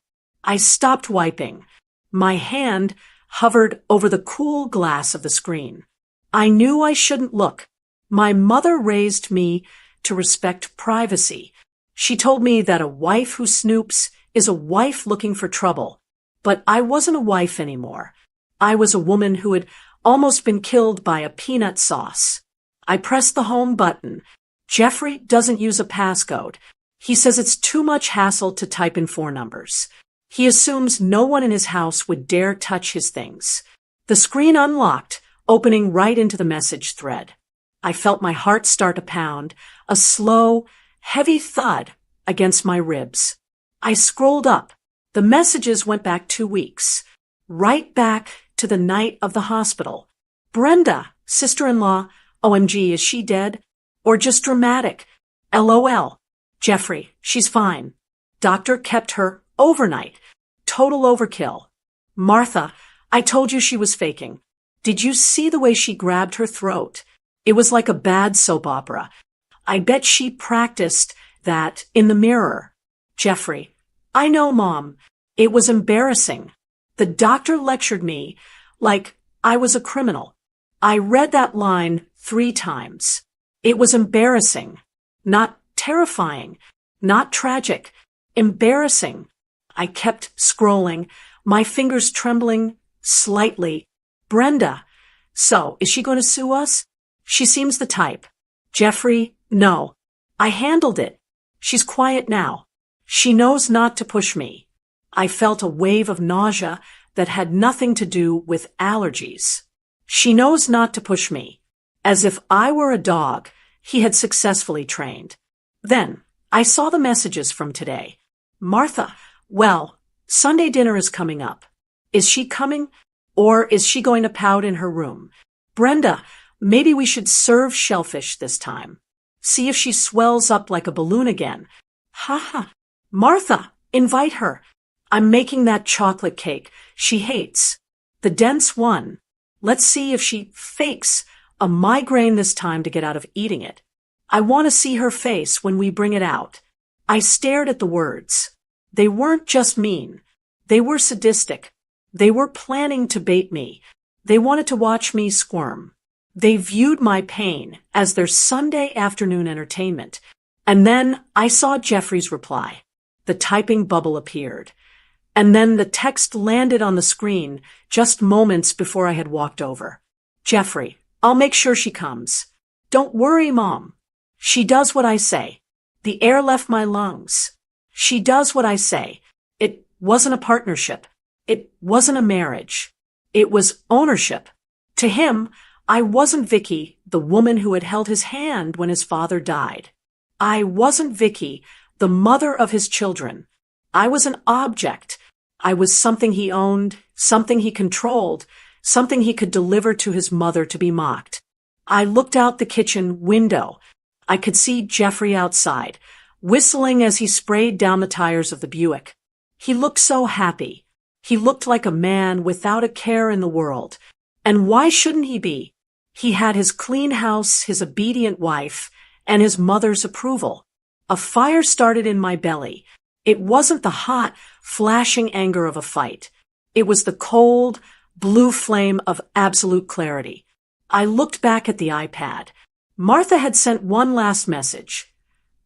I stopped wiping. My hand hovered over the cool glass of the screen. I knew I shouldn't look. My mother raised me to respect privacy. She told me that a wife who snoops is a wife looking for trouble. But I wasn't a wife anymore. I was a woman who had almost been killed by a peanut sauce. I pressed the home button. Jeffrey doesn't use a passcode. He says it's too much hassle to type in 4 numbers. He assumes no one in his house would dare touch his things. The screen unlocked, opening right into the message thread. I felt my heart start to pound, a slow, heavy thud against my ribs. I scrolled up. The messages went back 2 weeks, right back to the night of the hospital. Brenda, sister-in-law, OMG, is she dead? Or just dramatic? LOL. Jeffrey, she's fine. Doctor kept her overnight. Total overkill. Martha, I told you she was faking. Did you see the way she grabbed her throat? It was like a bad soap opera. I bet she practiced that in the mirror. Jeffrey, I know, Mom. It was embarrassing. The doctor lectured me like I was a criminal. I read that line 3 times. It was embarrassing. Not terrifying. Not tragic. Embarrassing. I kept scrolling, my fingers trembling slightly. Brenda. So, is she going to sue us? She seems the type. Jeffrey, no. I handled it. She's quiet now. She knows not to push me. I felt a wave of nausea that had nothing to do with allergies. She knows not to push me. As if I were a dog he had successfully trained. Then, I saw the messages from today. Martha, well, Sunday dinner is coming up. Is she coming? Or is she going to pout in her room? Brenda, maybe we should serve shellfish this time. See if she swells up like a balloon again. Ha ha. Martha, invite her. I'm making that chocolate cake she hates. The dense one. Let's see if she fakes a migraine this time to get out of eating it. I want to see her face when we bring it out. I stared at the words. They weren't just mean. They were sadistic. They were planning to bait me. They wanted to watch me squirm. They viewed my pain as their Sunday afternoon entertainment. And then I saw Jeffrey's reply. The typing bubble appeared. And then the text landed on the screen just moments before I had walked over. Jeffrey, I'll make sure she comes. Don't worry, Mom. She does what I say. The air left my lungs. She does what I say. It wasn't a partnership. It wasn't a marriage. It was ownership. To him, I wasn't Vicky, the woman who had held his hand when his father died. I wasn't Vicky, the mother of his children. I was an object. I was something he owned, something he controlled, something he could deliver to his mother to be mocked. I looked out the kitchen window. I could see Jeffrey outside, whistling as he sprayed down the tires of the Buick. He looked so happy. He looked like a man without a care in the world. And why shouldn't he be? He had his clean house, his obedient wife, and his mother's approval. A fire started in my belly. It wasn't the hot, flashing anger of a fight. It was the cold, blue flame of absolute clarity. I looked back at the iPad. Martha had sent one last message.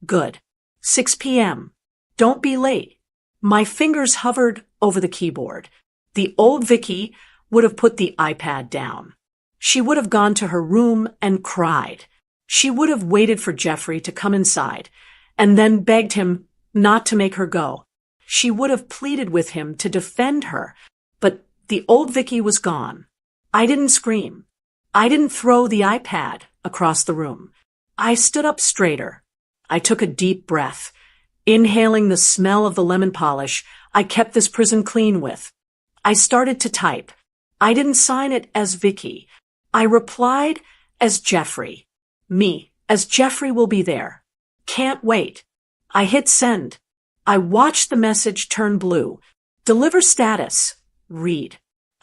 Good. 6 p.m. Don't be late. My fingers hovered over the keyboard. The old Vicky would have put the iPad down. She would have gone to her room and cried. She would have waited for Jeffrey to come inside and then begged him not to make her go. She would have pleaded with him to defend her, but the old Vicky was gone. I didn't scream. I didn't throw the iPad across the room. I stood up straighter. I took a deep breath, inhaling the smell of the lemon polish I kept this prison clean with. I started to type. I didn't sign it as Vicky. I replied as Jeffrey. Me, as Jeffrey will be there. Can't wait. I hit send. I watched the message turn blue. Deliver status. Read.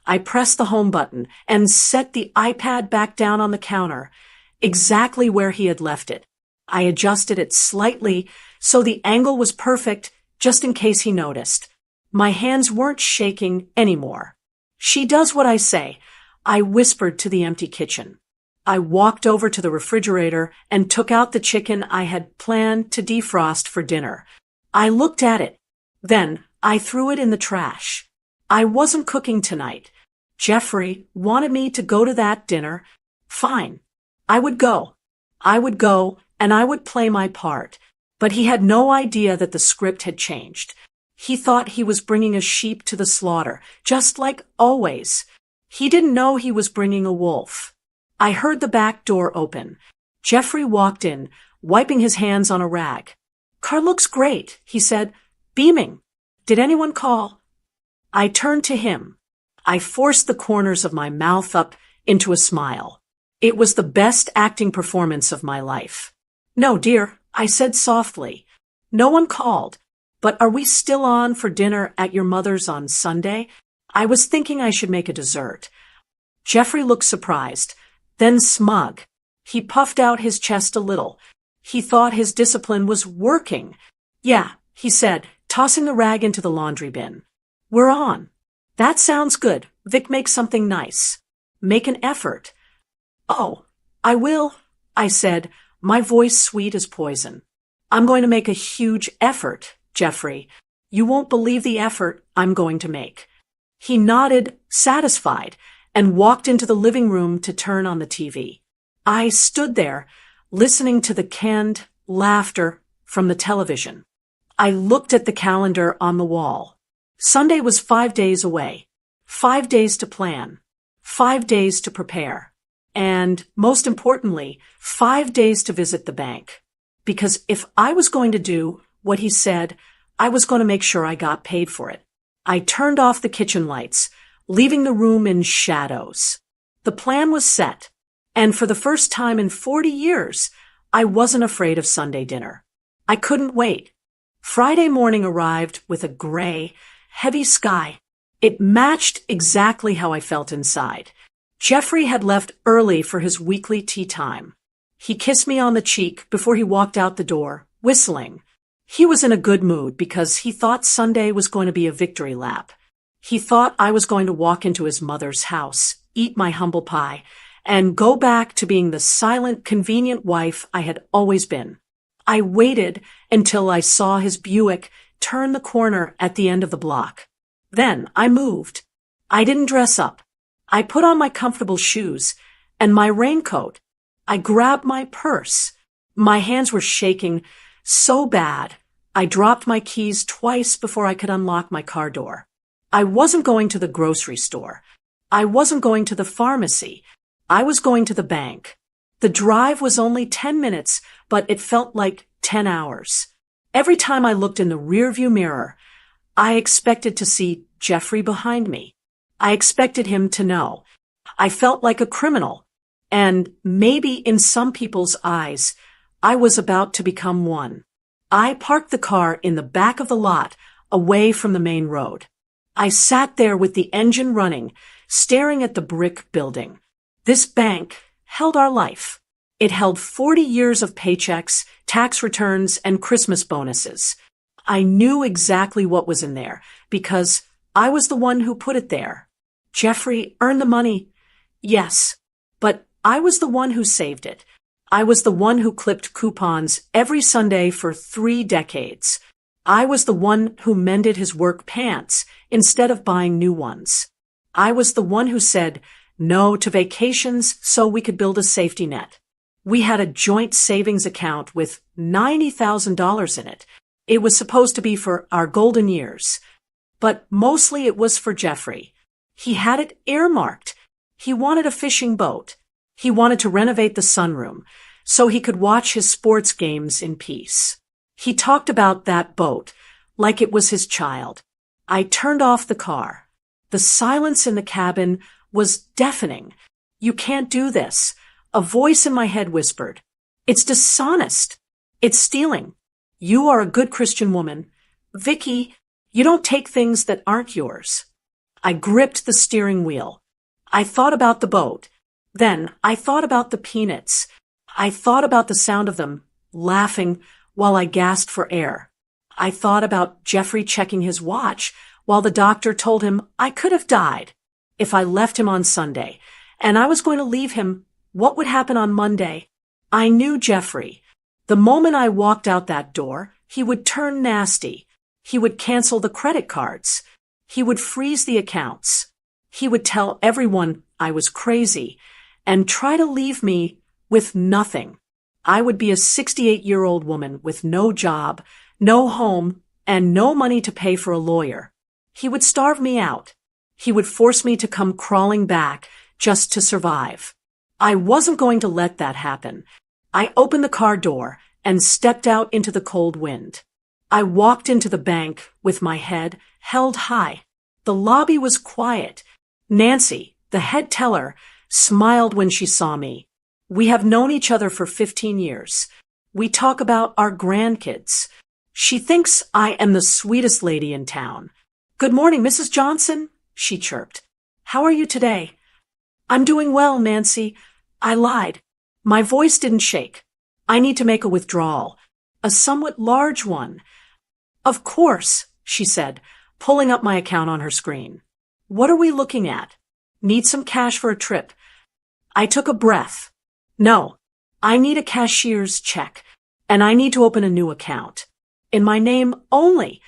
I pressed the home button and set the iPad back down on the counter, exactly where he had left it. I adjusted it slightly so the angle was perfect, just in case he noticed. My hands weren't shaking anymore. She does what I say, I whispered to the empty kitchen. I walked over to the refrigerator and took out the chicken I had planned to defrost for dinner. I looked at it. Then I threw it in the trash. I wasn't cooking tonight. Jeffrey wanted me to go to that dinner. Fine. I would go. And I would play my part. But he had no idea that the script had changed. He thought he was bringing a sheep to the slaughter, just like always. He didn't know he was bringing a wolf. I heard the back door open. Jeffrey walked in, wiping his hands on a rag. "Car looks great," he said, beaming. "Did anyone call?" I turned to him. I forced the corners of my mouth up into a smile. It was the best acting performance of my life. "No, dear," I said softly. No one called. But are we still on for dinner at your mother's on Sunday? I was thinking I should make a dessert. Jeffrey looked surprised, then smug. He puffed out his chest a little. He thought his discipline was working. Yeah, he said, tossing the rag into the laundry bin. We're on. That sounds good. Vic, make something nice. Make an effort. Oh, I will, I said, my voice sweet as poison. I'm going to make a huge effort, Jeffrey. You won't believe the effort I'm going to make. He nodded, satisfied, and walked into the living room to turn on the TV. I stood there, listening to the canned laughter from the television. I looked at the calendar on the wall. Sunday was 5 days away. 5 days to plan. 5 days to prepare. And, most importantly, 5 days to visit the bank. Because if I was going to do what he said, I was going to make sure I got paid for it. I turned off the kitchen lights, leaving the room in shadows. The plan was set, and for the first time in 40 years, I wasn't afraid of Sunday dinner. I couldn't wait. Friday morning arrived with a gray, heavy sky. It matched exactly how I felt inside. Jeffrey had left early for his weekly tea time. He kissed me on the cheek before he walked out the door, whistling. He was in a good mood because he thought Sunday was going to be a victory lap. He thought I was going to walk into his mother's house, eat my humble pie, and go back to being the silent, convenient wife I had always been. I waited until I saw his Buick turn the corner at the end of the block. Then I moved. I didn't dress up. I put on my comfortable shoes and my raincoat. I grabbed my purse. My hands were shaking so bad, I dropped my keys twice before I could unlock my car door. I wasn't going to the grocery store. I wasn't going to the pharmacy. I was going to the bank. The drive was only 10 minutes, but it felt like 10 hours. Every time I looked in the rearview mirror, I expected to see Jeffrey behind me. I expected him to know. I felt like a criminal. And maybe in some people's eyes, I was about to become one. I parked the car in the back of the lot, away from the main road. I sat there with the engine running, staring at the brick building. This bank held our life. It held 40 years of paychecks, tax returns, and Christmas bonuses. I knew exactly what was in there because I was the one who put it there. Jeffrey earned the money. Yes, but I was the one who saved it. I was the one who clipped coupons every Sunday for 3 decades. I was the one who mended his work pants instead of buying new ones. I was the one who said no to vacations so we could build a safety net. We had a joint savings account with $90,000 in it. It was supposed to be for our golden years. But mostly it was for Jeffrey. He had it earmarked. He wanted a fishing boat. He wanted to renovate the sunroom so he could watch his sports games in peace. He talked about that boat like it was his child. I turned off the car. The silence in the cabin was deafening. You can't do this. A voice in my head whispered, it's dishonest. It's stealing. You are a good Christian woman. Vicky, you don't take things that aren't yours. I gripped the steering wheel. I thought about the boat. Then I thought about the peanuts. I thought about the sound of them laughing while I gasped for air. I thought about Jeffrey checking his watch while the doctor told him I could have died if I left him on Sunday, and I was going to leave him. What would happen on Monday? I knew Jeffrey. The moment I walked out that door, he would turn nasty. He would cancel the credit cards. He would freeze the accounts. He would tell everyone I was crazy and try to leave me with nothing. I would be a 68-year-old woman with no job, no home, and no money to pay for a lawyer. He would starve me out. He would force me to come crawling back just to survive. I wasn't going to let that happen. I opened the car door and stepped out into the cold wind. I walked into the bank with my head held high. The lobby was quiet. Nancy, the head teller, smiled when she saw me. We have known each other for 15 years. We talk about our grandkids. She thinks I am the sweetest lady in town. Good morning, Mrs. Johnson, she chirped. How are you today? I'm doing well, Nancy. I lied. My voice didn't shake. I need to make a withdrawal. A somewhat large one. Of course, she said, pulling up my account on her screen. What are we looking at? Need some cash for a trip. I took a breath. No, I need a cashier's check, and I need to open a new account. In my name only.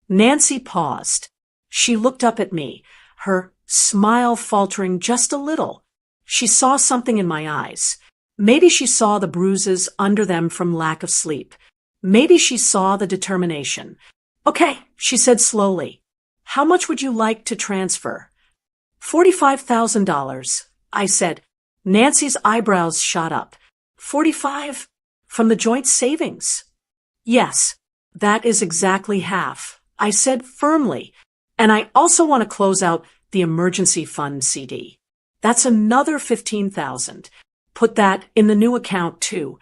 Nancy paused. She looked up at me, her smile faltering just a little. She saw something in my eyes. Maybe she saw the bruises under them from lack of sleep. Maybe she saw the determination. Okay, she said slowly. How much would you like to transfer? $45,000, I said. Nancy's eyebrows shot up. 45? From the joint savings? Yes, that is exactly half, I said firmly. And I also want to close out the emergency fund CD. That's another $15,000. Put that in the new account too.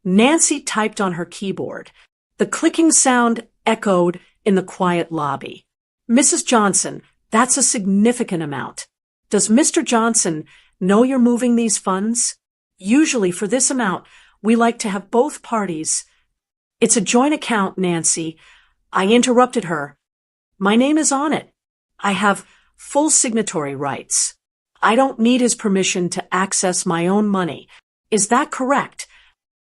Nancy typed on her keyboard. The clicking sound echoed in the quiet lobby. Mrs. Johnson, that's a significant amount. Does Mr. Johnson know you're moving these funds? Usually for this amount, we like to have both parties. It's a joint account, Nancy. I interrupted her. My name is on it. I have full signatory rights. I don't need his permission to access my own money. Is that correct?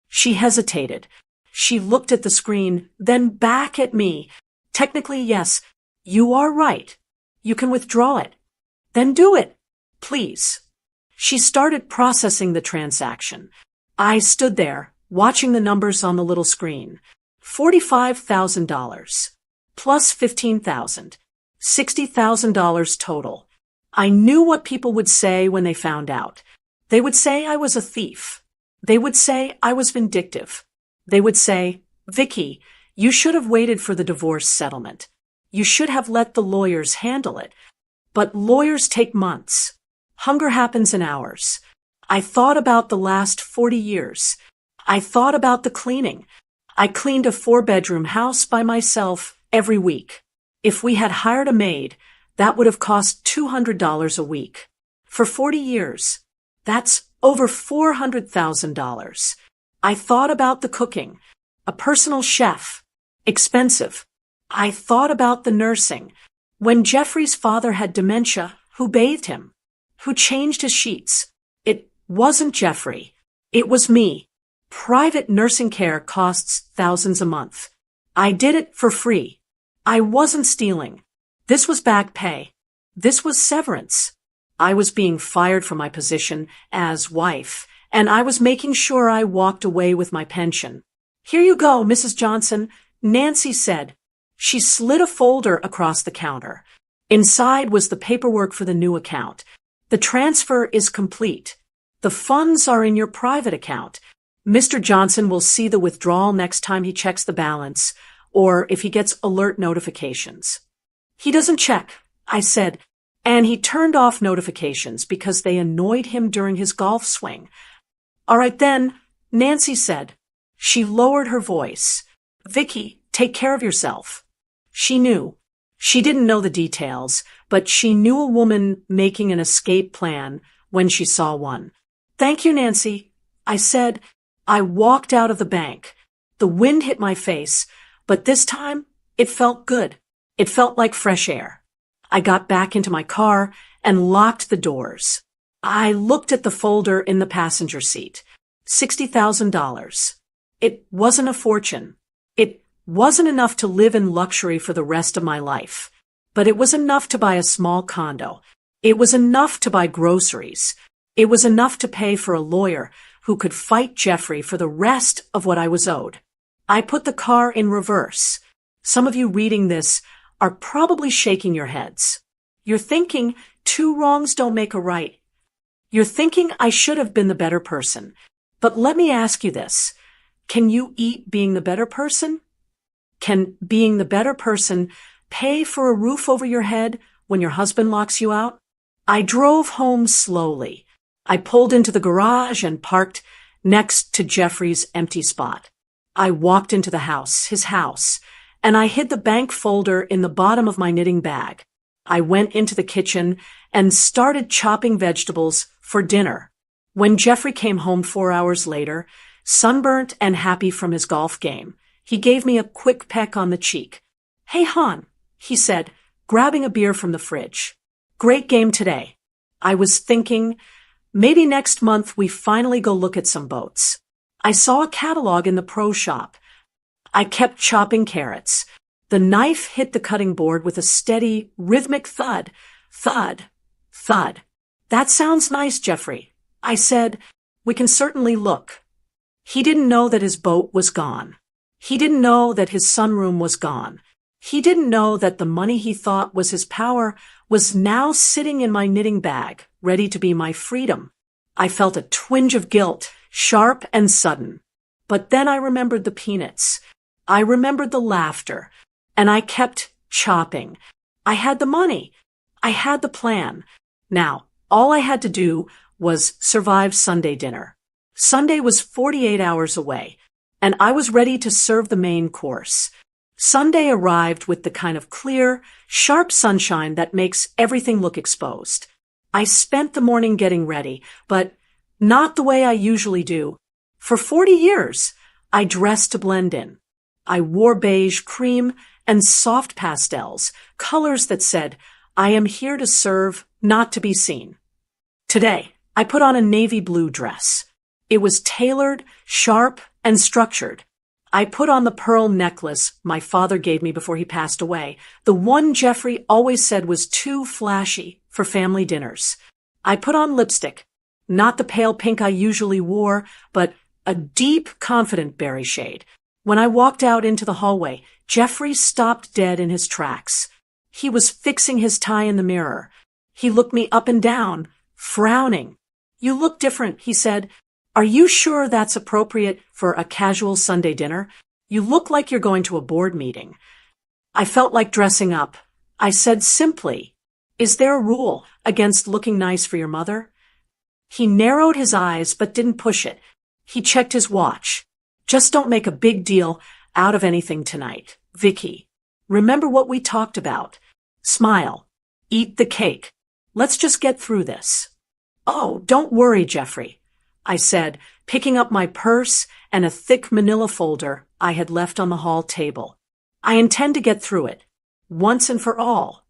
She hesitated. She looked at the screen, then back at me. Technically, yes, you are right. You can withdraw it. Then do it, please. She started processing the transaction. I stood there, watching the numbers on the little screen. $45,000. Plus $15,000. $60,000 total. I knew what people would say when they found out. They would say I was a thief. They would say I was vindictive. They would say, Vicky, you should have waited for the divorce settlement. You should have let the lawyers handle it. But lawyers take months. Hunger happens in hours. I thought about the last 40 years. I thought about the cleaning. I cleaned a 4-bedroom house by myself every week. If we had hired a maid, that would have cost $200 a week. For 40 years, that's over $400,000. I thought about the cooking. A personal chef. Expensive. I thought about the nursing. When Jeffrey's father had dementia, who bathed him? Who changed his sheets? It wasn't Jeffrey. It was me. Private nursing care costs thousands a month. I did it for free. I wasn't stealing. This was back pay. This was severance. I was being fired from my position as wife, and I was making sure I walked away with my pension. Here you go, Mrs. Johnson, Nancy said. She slid a folder across the counter. Inside was the paperwork for the new account. The transfer is complete. The funds are in your private account. Mr. Johnson will see the withdrawal next time he checks the balance, or if he gets alert notifications. He doesn't check, I said, and he turned off notifications because they annoyed him during his golf swing. All right then, Nancy said. She lowered her voice. Vicky, take care of yourself. She knew. She didn't know the details, but she knew a woman making an escape plan when she saw one. Thank you, Nancy, I said. I walked out of the bank. The wind hit my face, but this time it felt good. It felt like fresh air. I got back into my car and locked the doors. I looked at the folder in the passenger seat. $60,000. It wasn't a fortune. It wasn't enough to live in luxury for the rest of my life. But it was enough to buy a small condo. It was enough to buy groceries. It was enough to pay for a lawyer who could fight Jeffrey for the rest of what I was owed. I put the car in reverse. Some of you reading this are probably shaking your heads. You're thinking 2 wrongs don't make a right. You're thinking I should have been the better person. But let me ask you this. Can you eat being the better person? Can being the better person pay for a roof over your head when your husband locks you out? I drove home slowly. I pulled into the garage and parked next to Jeffrey's empty spot. I walked into the house, his house, and I hid the bank folder in the bottom of my knitting bag. I went into the kitchen and started chopping vegetables for dinner. When Jeffrey came home 4 hours later, sunburnt and happy from his golf game, he gave me a quick peck on the cheek. "Hey, hon," he said, grabbing a beer from the fridge. "Great game today." I was thinking, maybe next month we finally go look at some boats. I saw a catalog in the pro shop. I kept chopping carrots. The knife hit the cutting board with a steady, rhythmic thud, thud, thud. "That sounds nice, Jeffrey," I said. "We can certainly look." He didn't know that his boat was gone. He didn't know that his sunroom was gone. He didn't know that the money he thought was his power was now sitting in my knitting bag, ready to be my freedom. I felt a twinge of guilt, sharp and sudden. But then I remembered the peanuts. I remembered the laughter. And I kept chopping. I had the money. I had the plan. Now, all I had to do was survive Sunday dinner. Sunday was 48 hours away, and I was ready to serve the main course. Sunday arrived with the kind of clear, sharp sunshine that makes everything look exposed. I spent the morning getting ready, but not the way I usually do. For 40 years, I dressed to blend in. I wore beige, cream, and soft pastels, colors that said, "I am here to serve, not to be seen." Today, I put on a navy blue dress. It was tailored, sharp, and structured. I put on the pearl necklace my father gave me before he passed away, the one Jeffrey always said was too flashy for family dinners. I put on lipstick, not the pale pink I usually wore, but a deep, confident berry shade. When I walked out into the hallway, Jeffrey stopped dead in his tracks. He was fixing his tie in the mirror. He looked me up and down, frowning. "You look different," he said. "Are you sure that's appropriate for a casual Sunday dinner? You look like you're going to a board meeting." I felt like dressing up. I said simply, "Is there a rule against looking nice for your mother?" He narrowed his eyes but didn't push it. He checked his watch. "Just don't make a big deal out of anything tonight, Vicky. Remember what we talked about. Smile. Eat the cake. Let's just get through this." "Oh, don't worry, Jeffrey," I said, picking up my purse and a thick manila folder I had left on the hall table. "I intend to get through it, once and for all."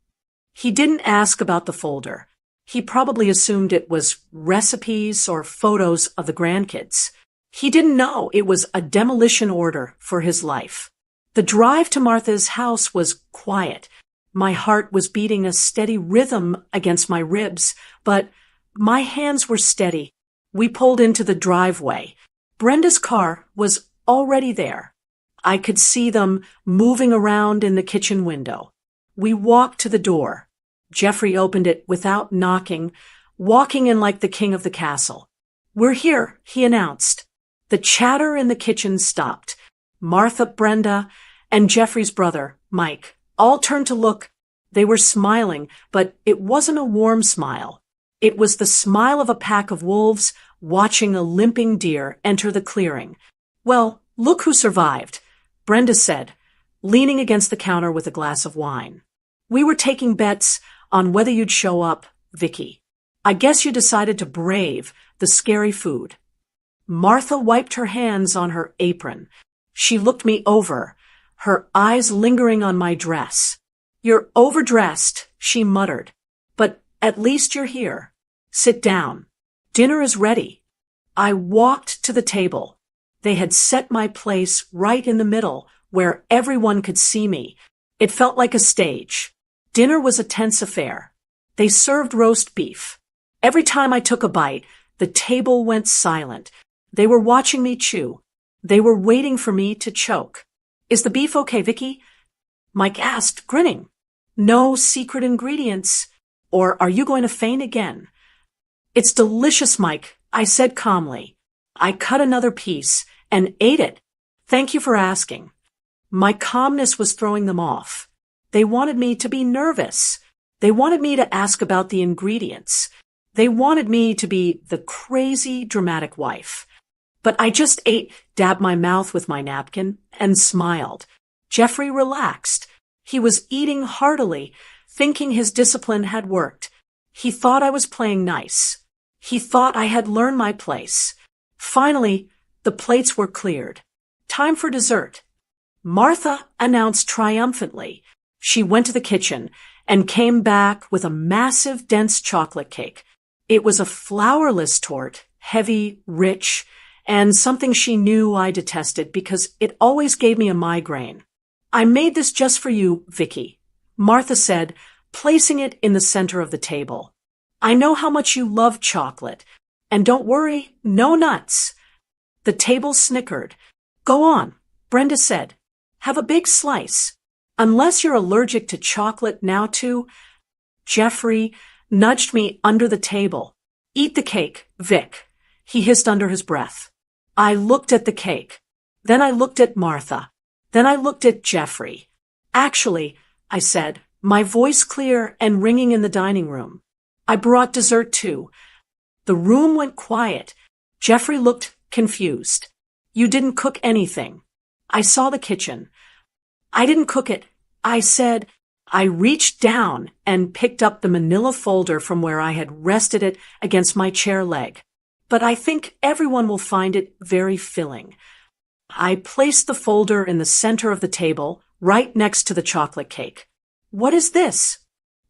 He didn't ask about the folder. He probably assumed it was recipes or photos of the grandkids. He didn't know it was a demolition order for his life. The drive to Martha's house was quiet. My heart was beating a steady rhythm against my ribs, but my hands were steady. We pulled into the driveway. Brenda's car was already there. I could see them moving around in the kitchen window. We walked to the door. Jeffrey opened it without knocking, walking in like the king of the castle. "We're here," he announced. The chatter in the kitchen stopped. Martha, Brenda, and Jeffrey's brother, Mike, all turned to look. They were smiling, but it wasn't a warm smile. It was the smile of a pack of wolves watching a limping deer enter the clearing. "Well, look who survived," Brenda said, leaning against the counter with a glass of wine. "We were taking bets on whether you'd show up, Vicky. I guess you decided to brave the scary food." Martha wiped her hands on her apron. She looked me over, her eyes lingering on my dress. "You're overdressed," she muttered. "But at least you're here. Sit down. Dinner is ready." I walked to the table. They had set my place right in the middle, where everyone could see me. It felt like a stage. Dinner was a tense affair. They served roast beef. Every time I took a bite, the table went silent. They were watching me chew. They were waiting for me to choke. "Is the beef okay, Vicky?" Mike asked, grinning. "No secret ingredients. Or are you going to faint again?" "It's delicious, Mike," I said calmly. I cut another piece and ate it. "Thank you for asking." My calmness was throwing them off. They wanted me to be nervous. They wanted me to ask about the ingredients. They wanted me to be the crazy, dramatic wife. But I just dabbed my mouth with my napkin, and smiled. Jeffrey relaxed. He was eating heartily, thinking his discipline had worked. He thought I was playing nice. He thought I had learned my place. Finally, the plates were cleared. Time for dessert. Martha announced triumphantly. She went to the kitchen and came back with a massive, dense chocolate cake. It was a flourless torte, heavy, rich, and something she knew I detested because it always gave me a migraine. "I made this just for you, Vicky," Martha said, placing it in the center of the table. "I know how much you love chocolate. And don't worry, no nuts." The table snickered. "Go on," Brenda said. "Have a big slice. Unless you're allergic to chocolate now too." Jeffrey nudged me under the table. "Eat the cake, Vic," he hissed under his breath. I looked at the cake. Then I looked at Martha. Then I looked at Jeffrey. "Actually," I said, my voice clear and ringing in the dining room, "I brought dessert too." The room went quiet. Jeffrey looked confused. "You didn't cook anything." I saw the kitchen. "I didn't cook it," I said. I reached down and picked up the manila folder from where I had rested it against my chair leg. "But I think everyone will find it very filling." I placed the folder in the center of the table, right next to the chocolate cake. "What is this?"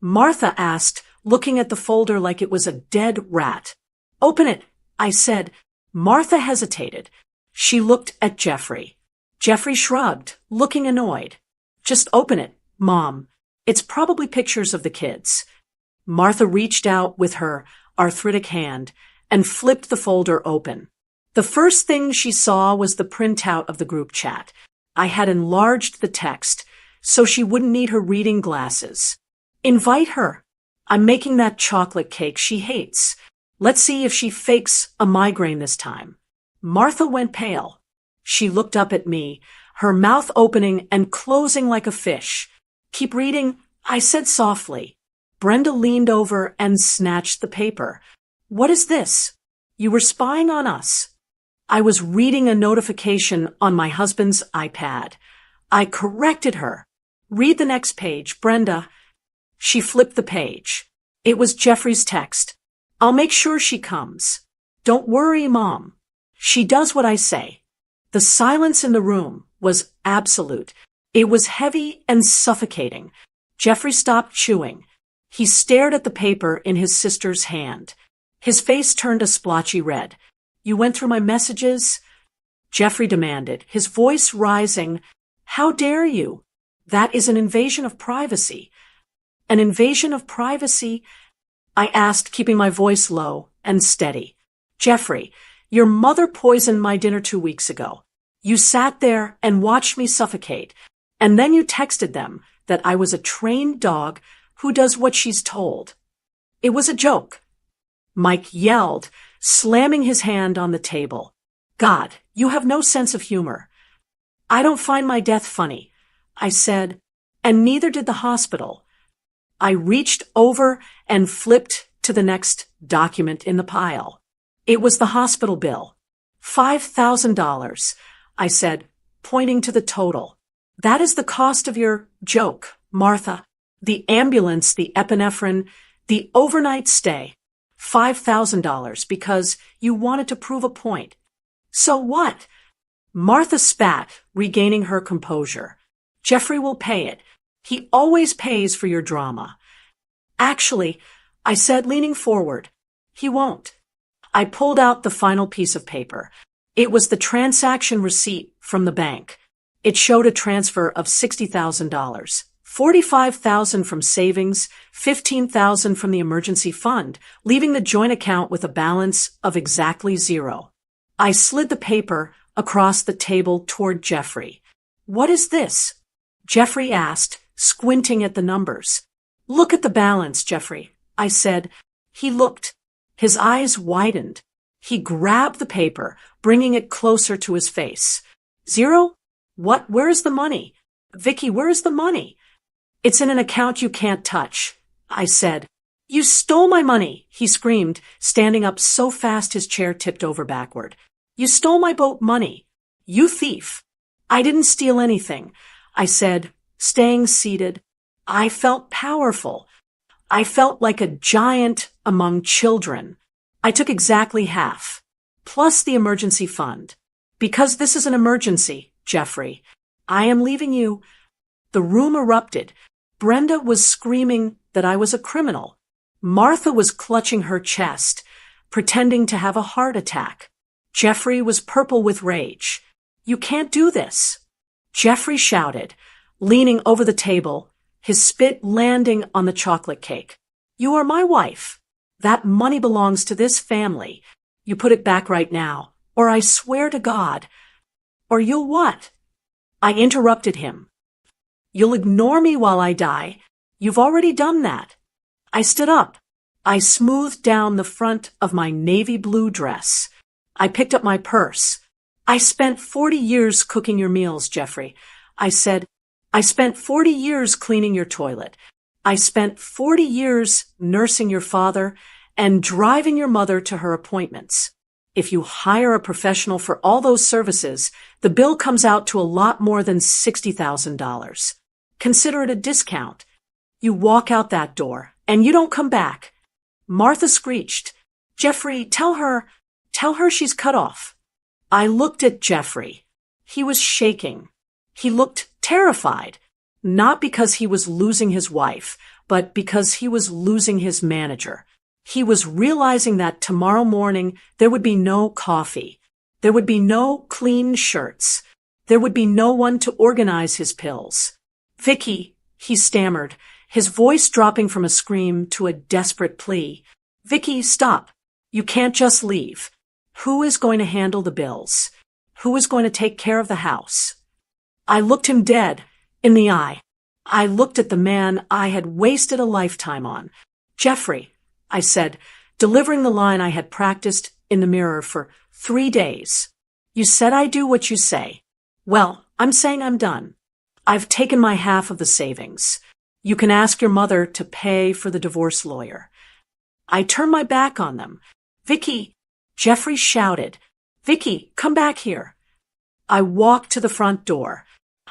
Martha asked, looking at the folder like it was a dead rat. "Open it," I said. Martha hesitated. She looked at Jeffrey. Jeffrey shrugged, looking annoyed. "Just open it, Mom. It's probably pictures of the kids." Martha reached out with her arthritic hand and flipped the folder open. The first thing she saw was the printout of the group chat. I had enlarged the text so she wouldn't need her reading glasses. "Invite her. I'm making that chocolate cake she hates. Let's see if she fakes a migraine this time." Martha went pale. She looked up at me, her mouth opening and closing like a fish. "Keep reading," I said softly. Brenda leaned over and snatched the paper. "What is this? You were spying on us." I was reading a notification on my husband's iPad. I corrected her. "Read the next page, Brenda." She flipped the page. It was Jeffrey's text. "I'll make sure she comes. Don't worry, Mom. She does what I say." The silence in the room was absolute. It was heavy and suffocating. Jeffrey stopped chewing. He stared at the paper in his sister's hand. His face turned a splotchy red. "You went through my messages?" Jeffrey demanded, his voice rising. "How dare you? That is an invasion of privacy." "An invasion of privacy?" I asked, keeping my voice low and steady. "Jeffrey, your mother poisoned my dinner 2 weeks ago. You sat there and watched me suffocate, and then you texted them that I was a trained dog who does what she's told. It was a joke." Mike yelled, slamming his hand on the table. "God, you have no sense of humor." "I don't find my death funny," I said, "and neither did the hospital." I reached over and flipped to the next document in the pile. It was the hospital bill. $5,000, I said, pointing to the total. "That is the cost of your joke, Martha. The ambulance, the epinephrine, the overnight stay. $5,000 because you wanted to prove a point." "So what?" Martha spat, regaining her composure. "Jeffrey will pay it. He always pays for your drama." "Actually," I said, leaning forward, "he won't." I pulled out the final piece of paper. It was the transaction receipt from the bank. It showed a transfer of $60,000. $45,000 from savings, $15,000 from the emergency fund, leaving the joint account with a balance of exactly $0. I slid the paper across the table toward Jeffrey. "What is this?" Jeffrey asked, squinting at the numbers. "Look at the balance, Jeffrey," I said. He looked. His eyes widened. He grabbed the paper, bringing it closer to his face. "Zero? What? Where is the money? Vicky, where is the money?" "It's in an account you can't touch," I said. "You stole my money," he screamed, standing up so fast his chair tipped over backward. You stole my boat money. You thief. I didn't steal anything, I said, staying seated. I felt powerful. I felt like a giant among children. I took exactly half, plus the emergency fund. Because this is an emergency, Jeffrey. I am leaving you. The room erupted. Brenda was screaming that I was a criminal. Martha was clutching her chest, pretending to have a heart attack. Jeffrey was purple with rage. You can't do this. Jeffrey shouted, leaning over the table, his spit landing on the chocolate cake. You are my wife. That money belongs to this family. You put it back right now, or I swear to God. Or you'll what? I interrupted him. You'll ignore me while I die. You've already done that. I stood up. I smoothed down the front of my navy blue dress. I picked up my purse. I spent 40 years cooking your meals, Jeffrey. I said, I spent 40 years cleaning your toilet. I spent 40 years nursing your father and driving your mother to her appointments. If you hire a professional for all those services, the bill comes out to a lot more than $60,000. Consider it a discount. You walk out that door, and you don't come back. Martha screeched, Jeffrey, tell her she's cut off. I looked at Jeffrey. He was shaking. He looked terrified, not because he was losing his wife, but because he was losing his manager. He was realizing that tomorrow morning there would be no coffee. There would be no clean shirts. There would be no one to organize his pills. Vicky, he stammered, his voice dropping from a scream to a desperate plea. Vicky, stop. You can't just leave. Who is going to handle the bills? Who is going to take care of the house? I looked him dead in the eye. I looked at the man I had wasted a lifetime on. Jeffrey, I said, delivering the line I had practiced in the mirror for 3 days. You said I do what you say. Well, I'm saying I'm done. I've taken my half of the savings. You can ask your mother to pay for the divorce lawyer. I turned my back on them. Vicky, Jeffrey shouted. Vicky, come back here. I walked to the front door.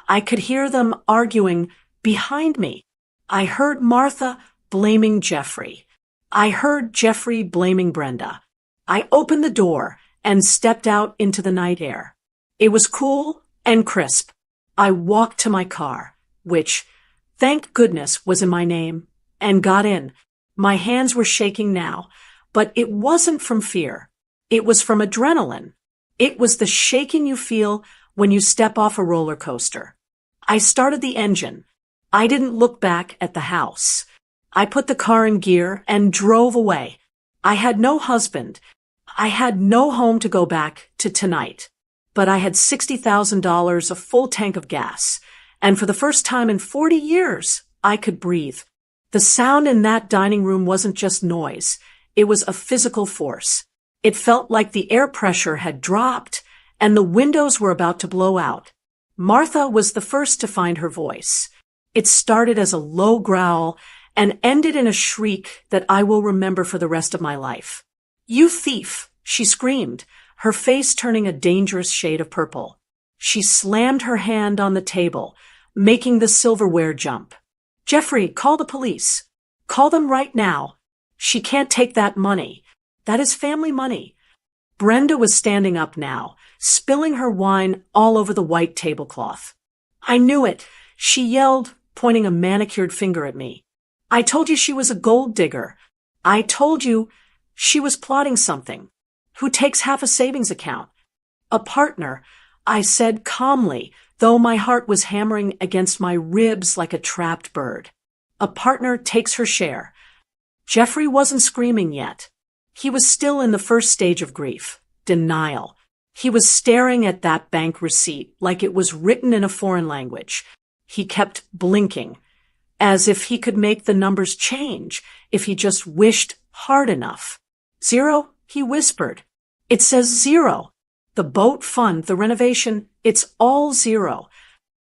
I could hear them arguing behind me. I heard Martha blaming Jeffrey. I heard Jeffrey blaming Brenda. I opened the door and stepped out into the night air. It was cool and crisp. I walked to my car, which, thank goodness, was in my name, and got in. My hands were shaking now, but it wasn't from fear. It was from adrenaline. It was the shaking you feel when you step off a roller coaster. I started the engine. I didn't look back at the house. I put the car in gear and drove away. I had no husband. I had no home to go back to tonight. But I had $60,000, a full tank of gas. And for the first time in 40 years, I could breathe. The sound in that dining room wasn't just noise. It was a physical force. It felt like the air pressure had dropped and the windows were about to blow out. Martha was the first to find her voice. It started as a low growl and ended in a shriek that I will remember for the rest of my life. You thief, she screamed, her face turning a dangerous shade of purple. She slammed her hand on the table, making the silverware jump. Jeffrey, call the police. Call them right now. She can't take that money. That is family money. Brenda was standing up now, spilling her wine all over the white tablecloth. I knew it. She yelled, pointing a manicured finger at me. I told you she was a gold digger. I told you she was plotting something. Who takes half a savings account? A partner, I said calmly, though my heart was hammering against my ribs like a trapped bird. A partner takes her share. Jeffrey wasn't screaming yet. He was still in the first stage of grief, denial. He was staring at that bank receipt like it was written in a foreign language. He kept blinking, as if he could make the numbers change if he just wished hard enough. Zero, he whispered. It says zero. The boat fund, the renovation, it's all zero.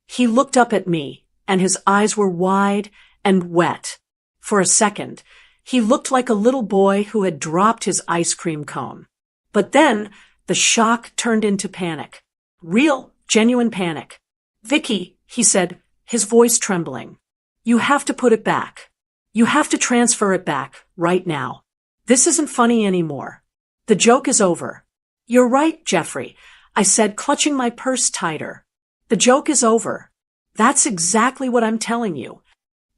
He looked up at me, and his eyes were wide and wet. For a second, he looked like a little boy who had dropped his ice cream cone. But then, The shock turned into panic. Real, genuine panic. "Vicky," he said, his voice trembling. "You have to put it back. You have to transfer it back, right now. This isn't funny anymore. The joke is over." "You're right, Jeffrey," I said, clutching my purse tighter. "The joke is over. That's exactly what I'm telling you."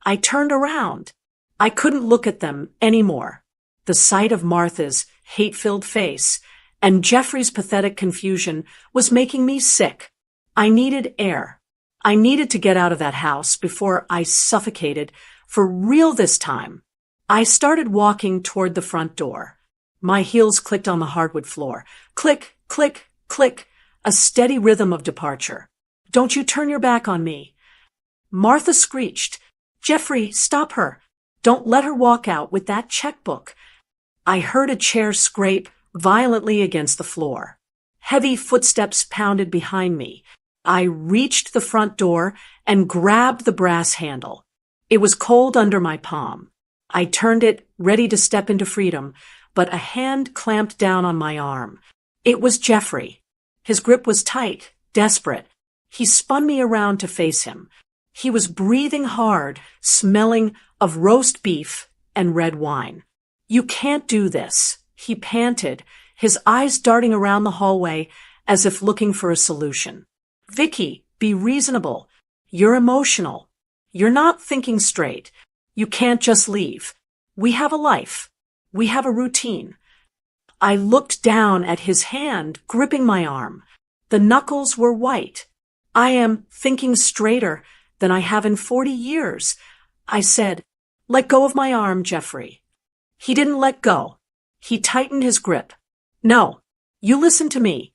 I turned around. I couldn't look at them anymore. The sight of Martha's hate-filled face and Jeffrey's pathetic confusion was making me sick. I needed air. I needed to get out of that house before I suffocated, for real this time. I started walking toward the front door. My heels clicked on the hardwood floor. Click, click, click, a steady rhythm of departure. "Don't you turn your back on me." Martha screeched. "Jeffrey, stop her. Don't let her walk out with that checkbook." I heard a chair scrape violently against the floor. Heavy footsteps pounded behind me. I reached the front door and grabbed the brass handle. It was cold under my palm. I turned it, ready to step into freedom, but a hand clamped down on my arm. It was Jeffrey. His grip was tight, desperate. He spun me around to face him. He was breathing hard, smelling of roast beef and red wine. "You can't do this," he panted, his eyes darting around the hallway as if looking for a solution. "Vicky, be reasonable. You're emotional. You're not thinking straight. You can't just leave. We have a life. We have a routine." I looked down at his hand gripping my arm. The knuckles were white. "I am thinking straighter than I have in 40 years. I said, "Let go of my arm, Jeffrey." He didn't let go. He tightened his grip. "No, you listen to me.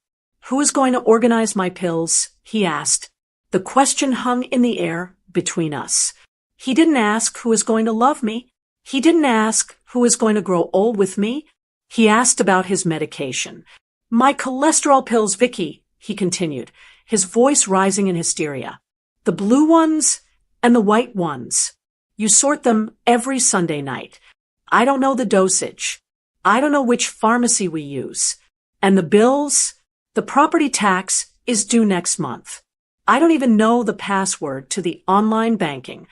Who is going to organize my pills?" he asked. The question hung in the air between us. He didn't ask who is going to love me. He didn't ask who is going to grow old with me. He asked about his medication. "My cholesterol pills, Vicky," he continued, his voice rising in hysteria. "The blue ones and the white ones. You sort them every Sunday night. I don't know the dosage. I don't know which pharmacy we use. And the bills, the property tax is due next month. I don't even know the password to the online banking.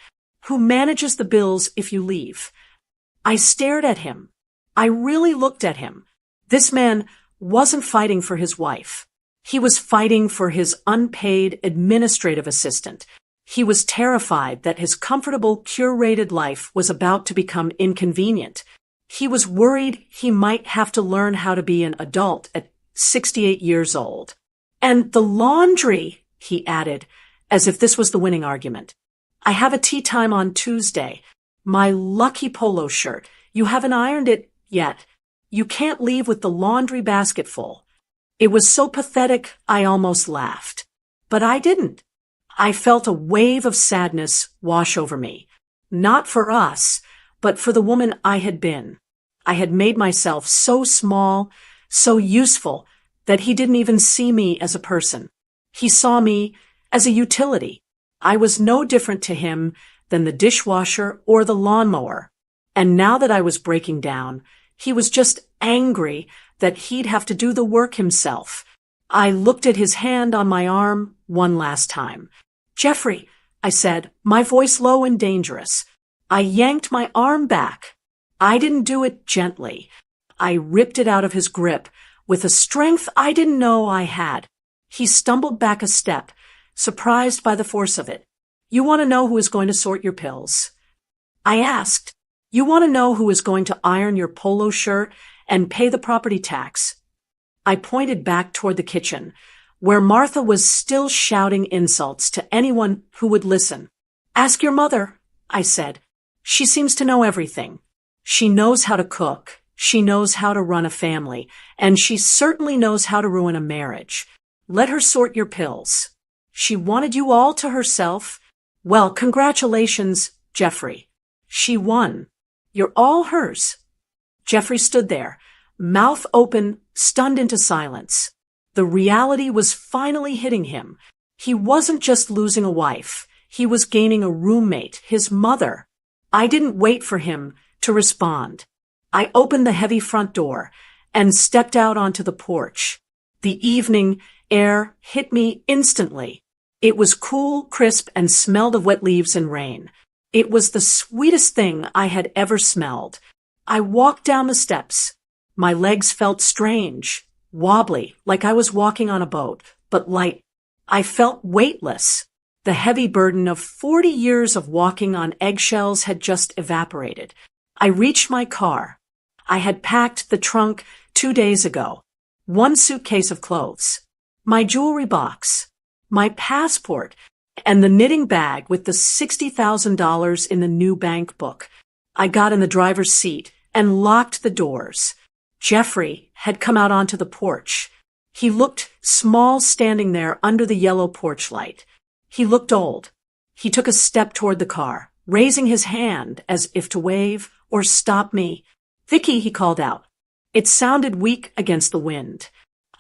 Who manages the bills if you leave?" I stared at him. I really looked at him. This man wasn't fighting for his wife. He was fighting for his unpaid administrative assistant. He was terrified that his comfortable, curated life was about to become inconvenient. He was worried he might have to learn how to be an adult at 68 years old. "And the laundry," he added, as if this was the winning argument. "I have a tea time on Tuesday. My lucky polo shirt. You haven't ironed it yet. You can't leave with the laundry basket full." It was so pathetic I almost laughed. But I didn't. I felt a wave of sadness wash over me. Not for us, but for the woman I had been. I had made myself so small, so useful, that he didn't even see me as a person. He saw me as a utility. I was no different to him than the dishwasher or the lawnmower. And now that I was breaking down, he was just angry that he'd have to do the work himself. I looked at his hand on my arm one last time. "Jeffrey," I said, my voice low and dangerous. I yanked my arm back. I didn't do it gently. I ripped it out of his grip with a strength I didn't know I had. He stumbled back a step, surprised by the force of it. "You want to know who is going to sort your pills?" I asked. "You want to know who is going to iron your polo shirt and pay the property tax?" I pointed back toward the kitchen, where Martha was still shouting insults to anyone who would listen. "Ask your mother," I said. "She seems to know everything. She knows how to cook. She knows how to run a family. And she certainly knows how to ruin a marriage. Let her sort your pills. She wanted you all to herself. Well, congratulations, Jeffrey. She won. You're all hers." Jeffrey stood there, mouth open, stunned into silence. The reality was finally hitting him. He wasn't just losing a wife. He was gaining a roommate, his mother. I didn't wait for him to respond. I opened the heavy front door and stepped out onto the porch. The evening air hit me instantly. It was cool, crisp, and smelled of wet leaves and rain. It was the sweetest thing I had ever smelled. I walked down the steps. My legs felt strange, wobbly, like I was walking on a boat, but light. I felt weightless. The heavy burden of 40 years of walking on eggshells had just evaporated. I reached my car. I had packed the trunk 2 days ago. 1 suitcase of clothes, my jewelry box, my passport, and the knitting bag with the $60,000 in the new bank book. I got in the driver's seat and locked the doors. Jeffrey had come out onto the porch. He looked small standing there under the yellow porch light. He looked old. He took a step toward the car, raising his hand as if to wave or stop me. "Vicky," he called out. It sounded weak against the wind.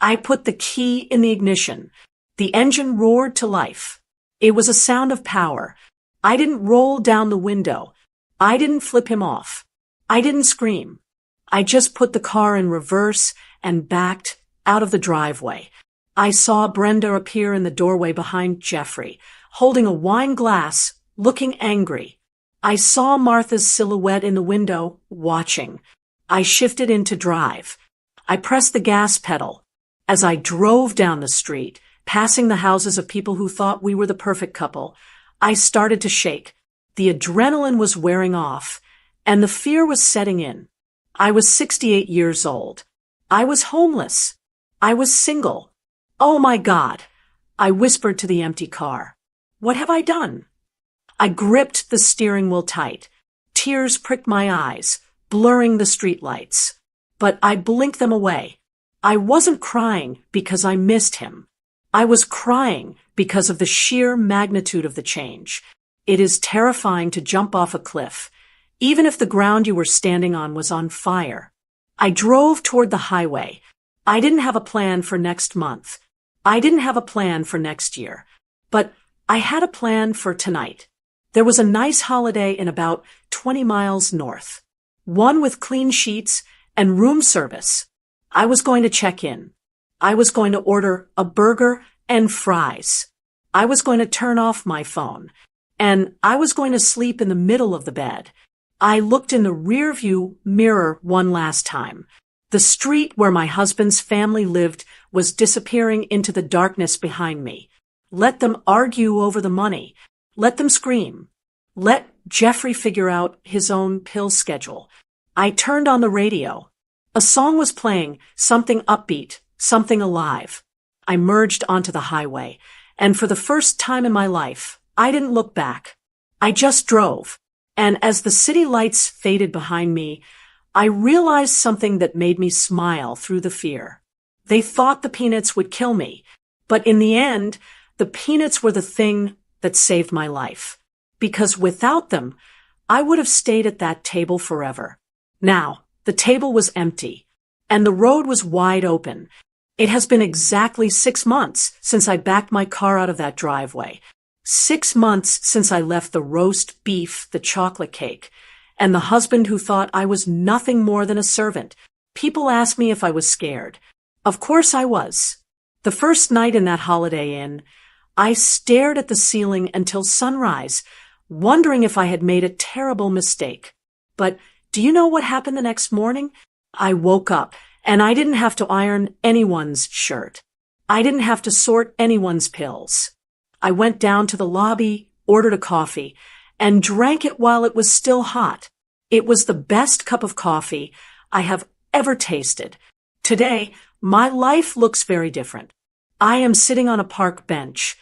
I put the key in the ignition. The engine roared to life. It was a sound of power. I didn't roll down the window. I didn't flip him off. I didn't scream. I just put the car in reverse and backed out of the driveway. I saw Brenda appear in the doorway behind Jeffrey, holding a wine glass, looking angry. I saw Martha's silhouette in the window, watching. I shifted into drive. I pressed the gas pedal. As I drove down the street, passing the houses of people who thought we were the perfect couple, I started to shake. The adrenaline was wearing off, and the fear was setting in. I was 68 years old. I was homeless. I was single. Oh my God! I whispered to the empty car. What have I done? I gripped the steering wheel tight. Tears pricked my eyes, blurring the streetlights. But I blinked them away. I wasn't crying because I missed him. I was crying because of the sheer magnitude of the change. It is terrifying to jump off a cliff, even if the ground you were standing on was on fire. I drove toward the highway. I didn't have a plan for next month. I didn't have a plan for next year. But I had a plan for tonight. There was a nice holiday in about 20 miles north. One with clean sheets and room service. I was going to check in. I was going to order a burger and fries. I was going to turn off my phone. And I was going to sleep in the middle of the bed. I looked in the rearview mirror one last time. The street where my husband's family lived was disappearing into the darkness behind me. Let them argue over the money. Let them scream. Let Jeffrey figure out his own pill schedule. I turned on the radio. A song was playing, something upbeat, something alive. I merged onto the highway, and for the first time in my life, I didn't look back. I just drove. And as the city lights faded behind me, I realized something that made me smile through the fear. They thought the peanuts would kill me, but in the end, the peanuts were the thing that saved my life. Because without them, I would have stayed at that table forever. Now, the table was empty, and the road was wide open. It has been exactly 6 months since I backed my car out of that driveway. 6 months since I left the roast beef, the chocolate cake, and the husband who thought I was nothing more than a servant. People asked me if I was scared. Of course I was. The first night in that Holiday Inn, I stared at the ceiling until sunrise, wondering if I had made a terrible mistake. But do you know what happened the next morning? I woke up, and I didn't have to iron anyone's shirt. I didn't have to sort anyone's pills. I went down to the lobby, ordered a coffee, and drank it while it was still hot. It was the best cup of coffee I have ever tasted. Today, my life looks very different. I am sitting on a park bench,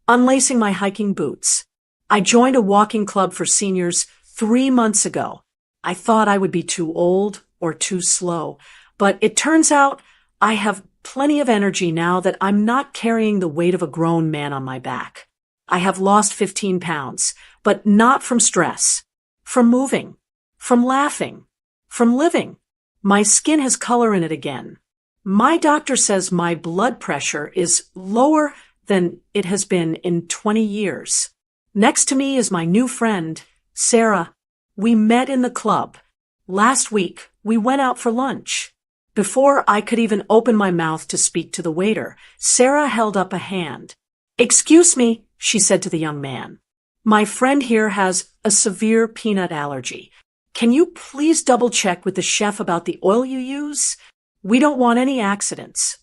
unlacing my hiking boots. I joined a walking club for seniors 3 months ago. I thought I would be too old or too slow, but it turns out I have plenty of energy now that I'm not carrying the weight of a grown man on my back. I have lost 15 pounds, but not from stress, from moving, from laughing, from living. My skin has color in it again. My doctor says my blood pressure is lower than it has been in 20 years. Next to me is my new friend, Sarah. We met in the club. Last week, we went out for lunch. Before I could even open my mouth to speak to the waiter, Sarah held up a hand. "Excuse me," she said to the young man. "My friend here has a severe peanut allergy. Can you please double-check with the chef about the oil you use? We don't want any accidents."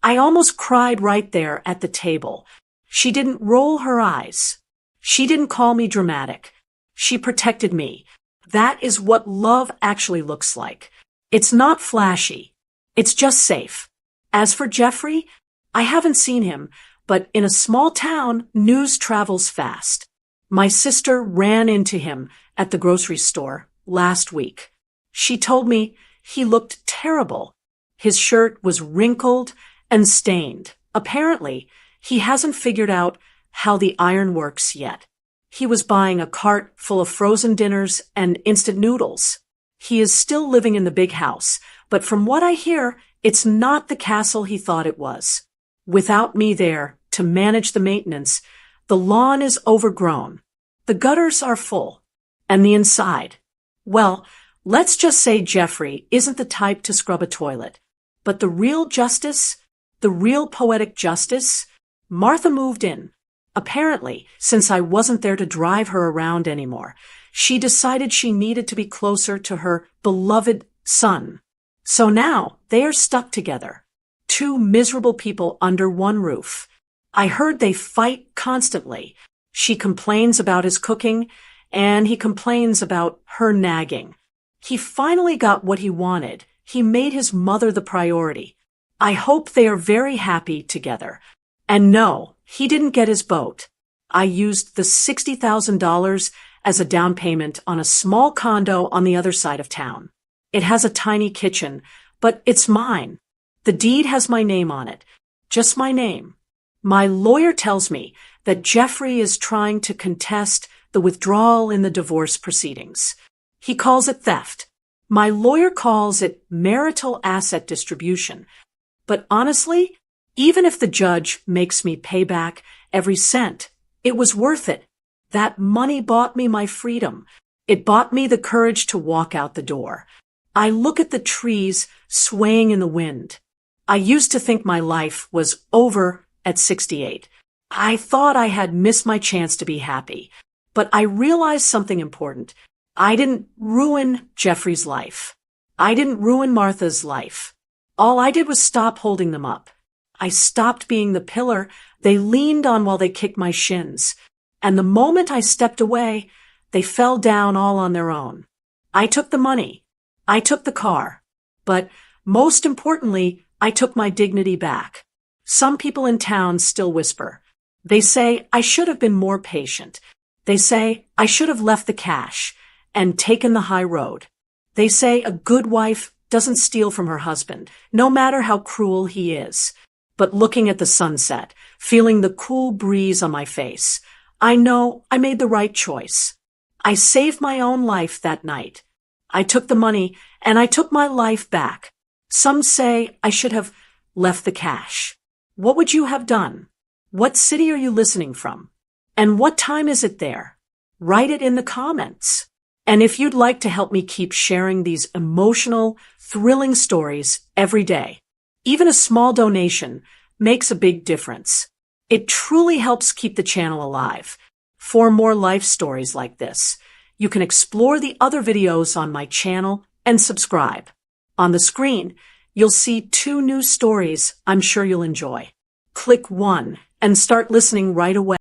I almost cried right there at the table. She didn't roll her eyes. She didn't call me dramatic. She protected me. That is what love actually looks like. It's not flashy. It's just safe. As for Jeffrey, I haven't seen him, but in a small town, news travels fast. My sister ran into him at the grocery store last week. She told me he looked terrible. His shirt was wrinkled and stained. Apparently, he hasn't figured out how the iron works yet. He was buying a cart full of frozen dinners and instant noodles. He is still living in the big house, but from what I hear, it's not the castle he thought it was. Without me there to manage the maintenance, the lawn is overgrown. The gutters are full. And the inside. Well, let's just say Jeffrey isn't the type to scrub a toilet. But the real justice, the real poetic justice, Martha moved in. Apparently, since I wasn't there to drive her around anymore, she decided she needed to be closer to her beloved son. So now they are stuck together. Two miserable people under one roof. I heard they fight constantly. She complains about his cooking, and he complains about her nagging. He finally got what he wanted. He made his mother the priority. I hope they are very happy together. And no, he didn't get his boat. I used the $60,000 as a down payment on a small condo on the other side of town. It has a tiny kitchen, but it's mine. The deed has my name on it. Just my name. My lawyer tells me that Jeffrey is trying to contest the withdrawal in the divorce proceedings. He calls it theft. My lawyer calls it marital asset distribution. But honestly, even if the judge makes me pay back every cent, it was worth it. That money bought me my freedom. It bought me the courage to walk out the door. I look at the trees swaying in the wind. I used to think my life was over at 68. I thought I had missed my chance to be happy. But I realized something important. I didn't ruin Jeffrey's life. I didn't ruin Martha's life. All I did was stop holding them up. I stopped being the pillar they leaned on while they kicked my shins. And the moment I stepped away, they fell down all on their own. I took the money. I took the car. But most importantly, I took my dignity back. Some people in town still whisper. They say I should have been more patient. They say I should have left the cash and taken the high road. They say a good wife doesn't steal from her husband, no matter how cruel he is. But looking at the sunset, feeling the cool breeze on my face, I know I made the right choice. I saved my own life that night. I took the money and I took my life back. Some say I should have left the cash. What would you have done? What city are you listening from? And what time is it there? Write it in the comments. And if you'd like to help me keep sharing these emotional, thrilling stories every day, even a small donation makes a big difference. It truly helps keep the channel alive. For more life stories like this, you can explore the other videos on my channel and subscribe. On the screen, you'll see 2 new stories I'm sure you'll enjoy. Click one and start listening right away.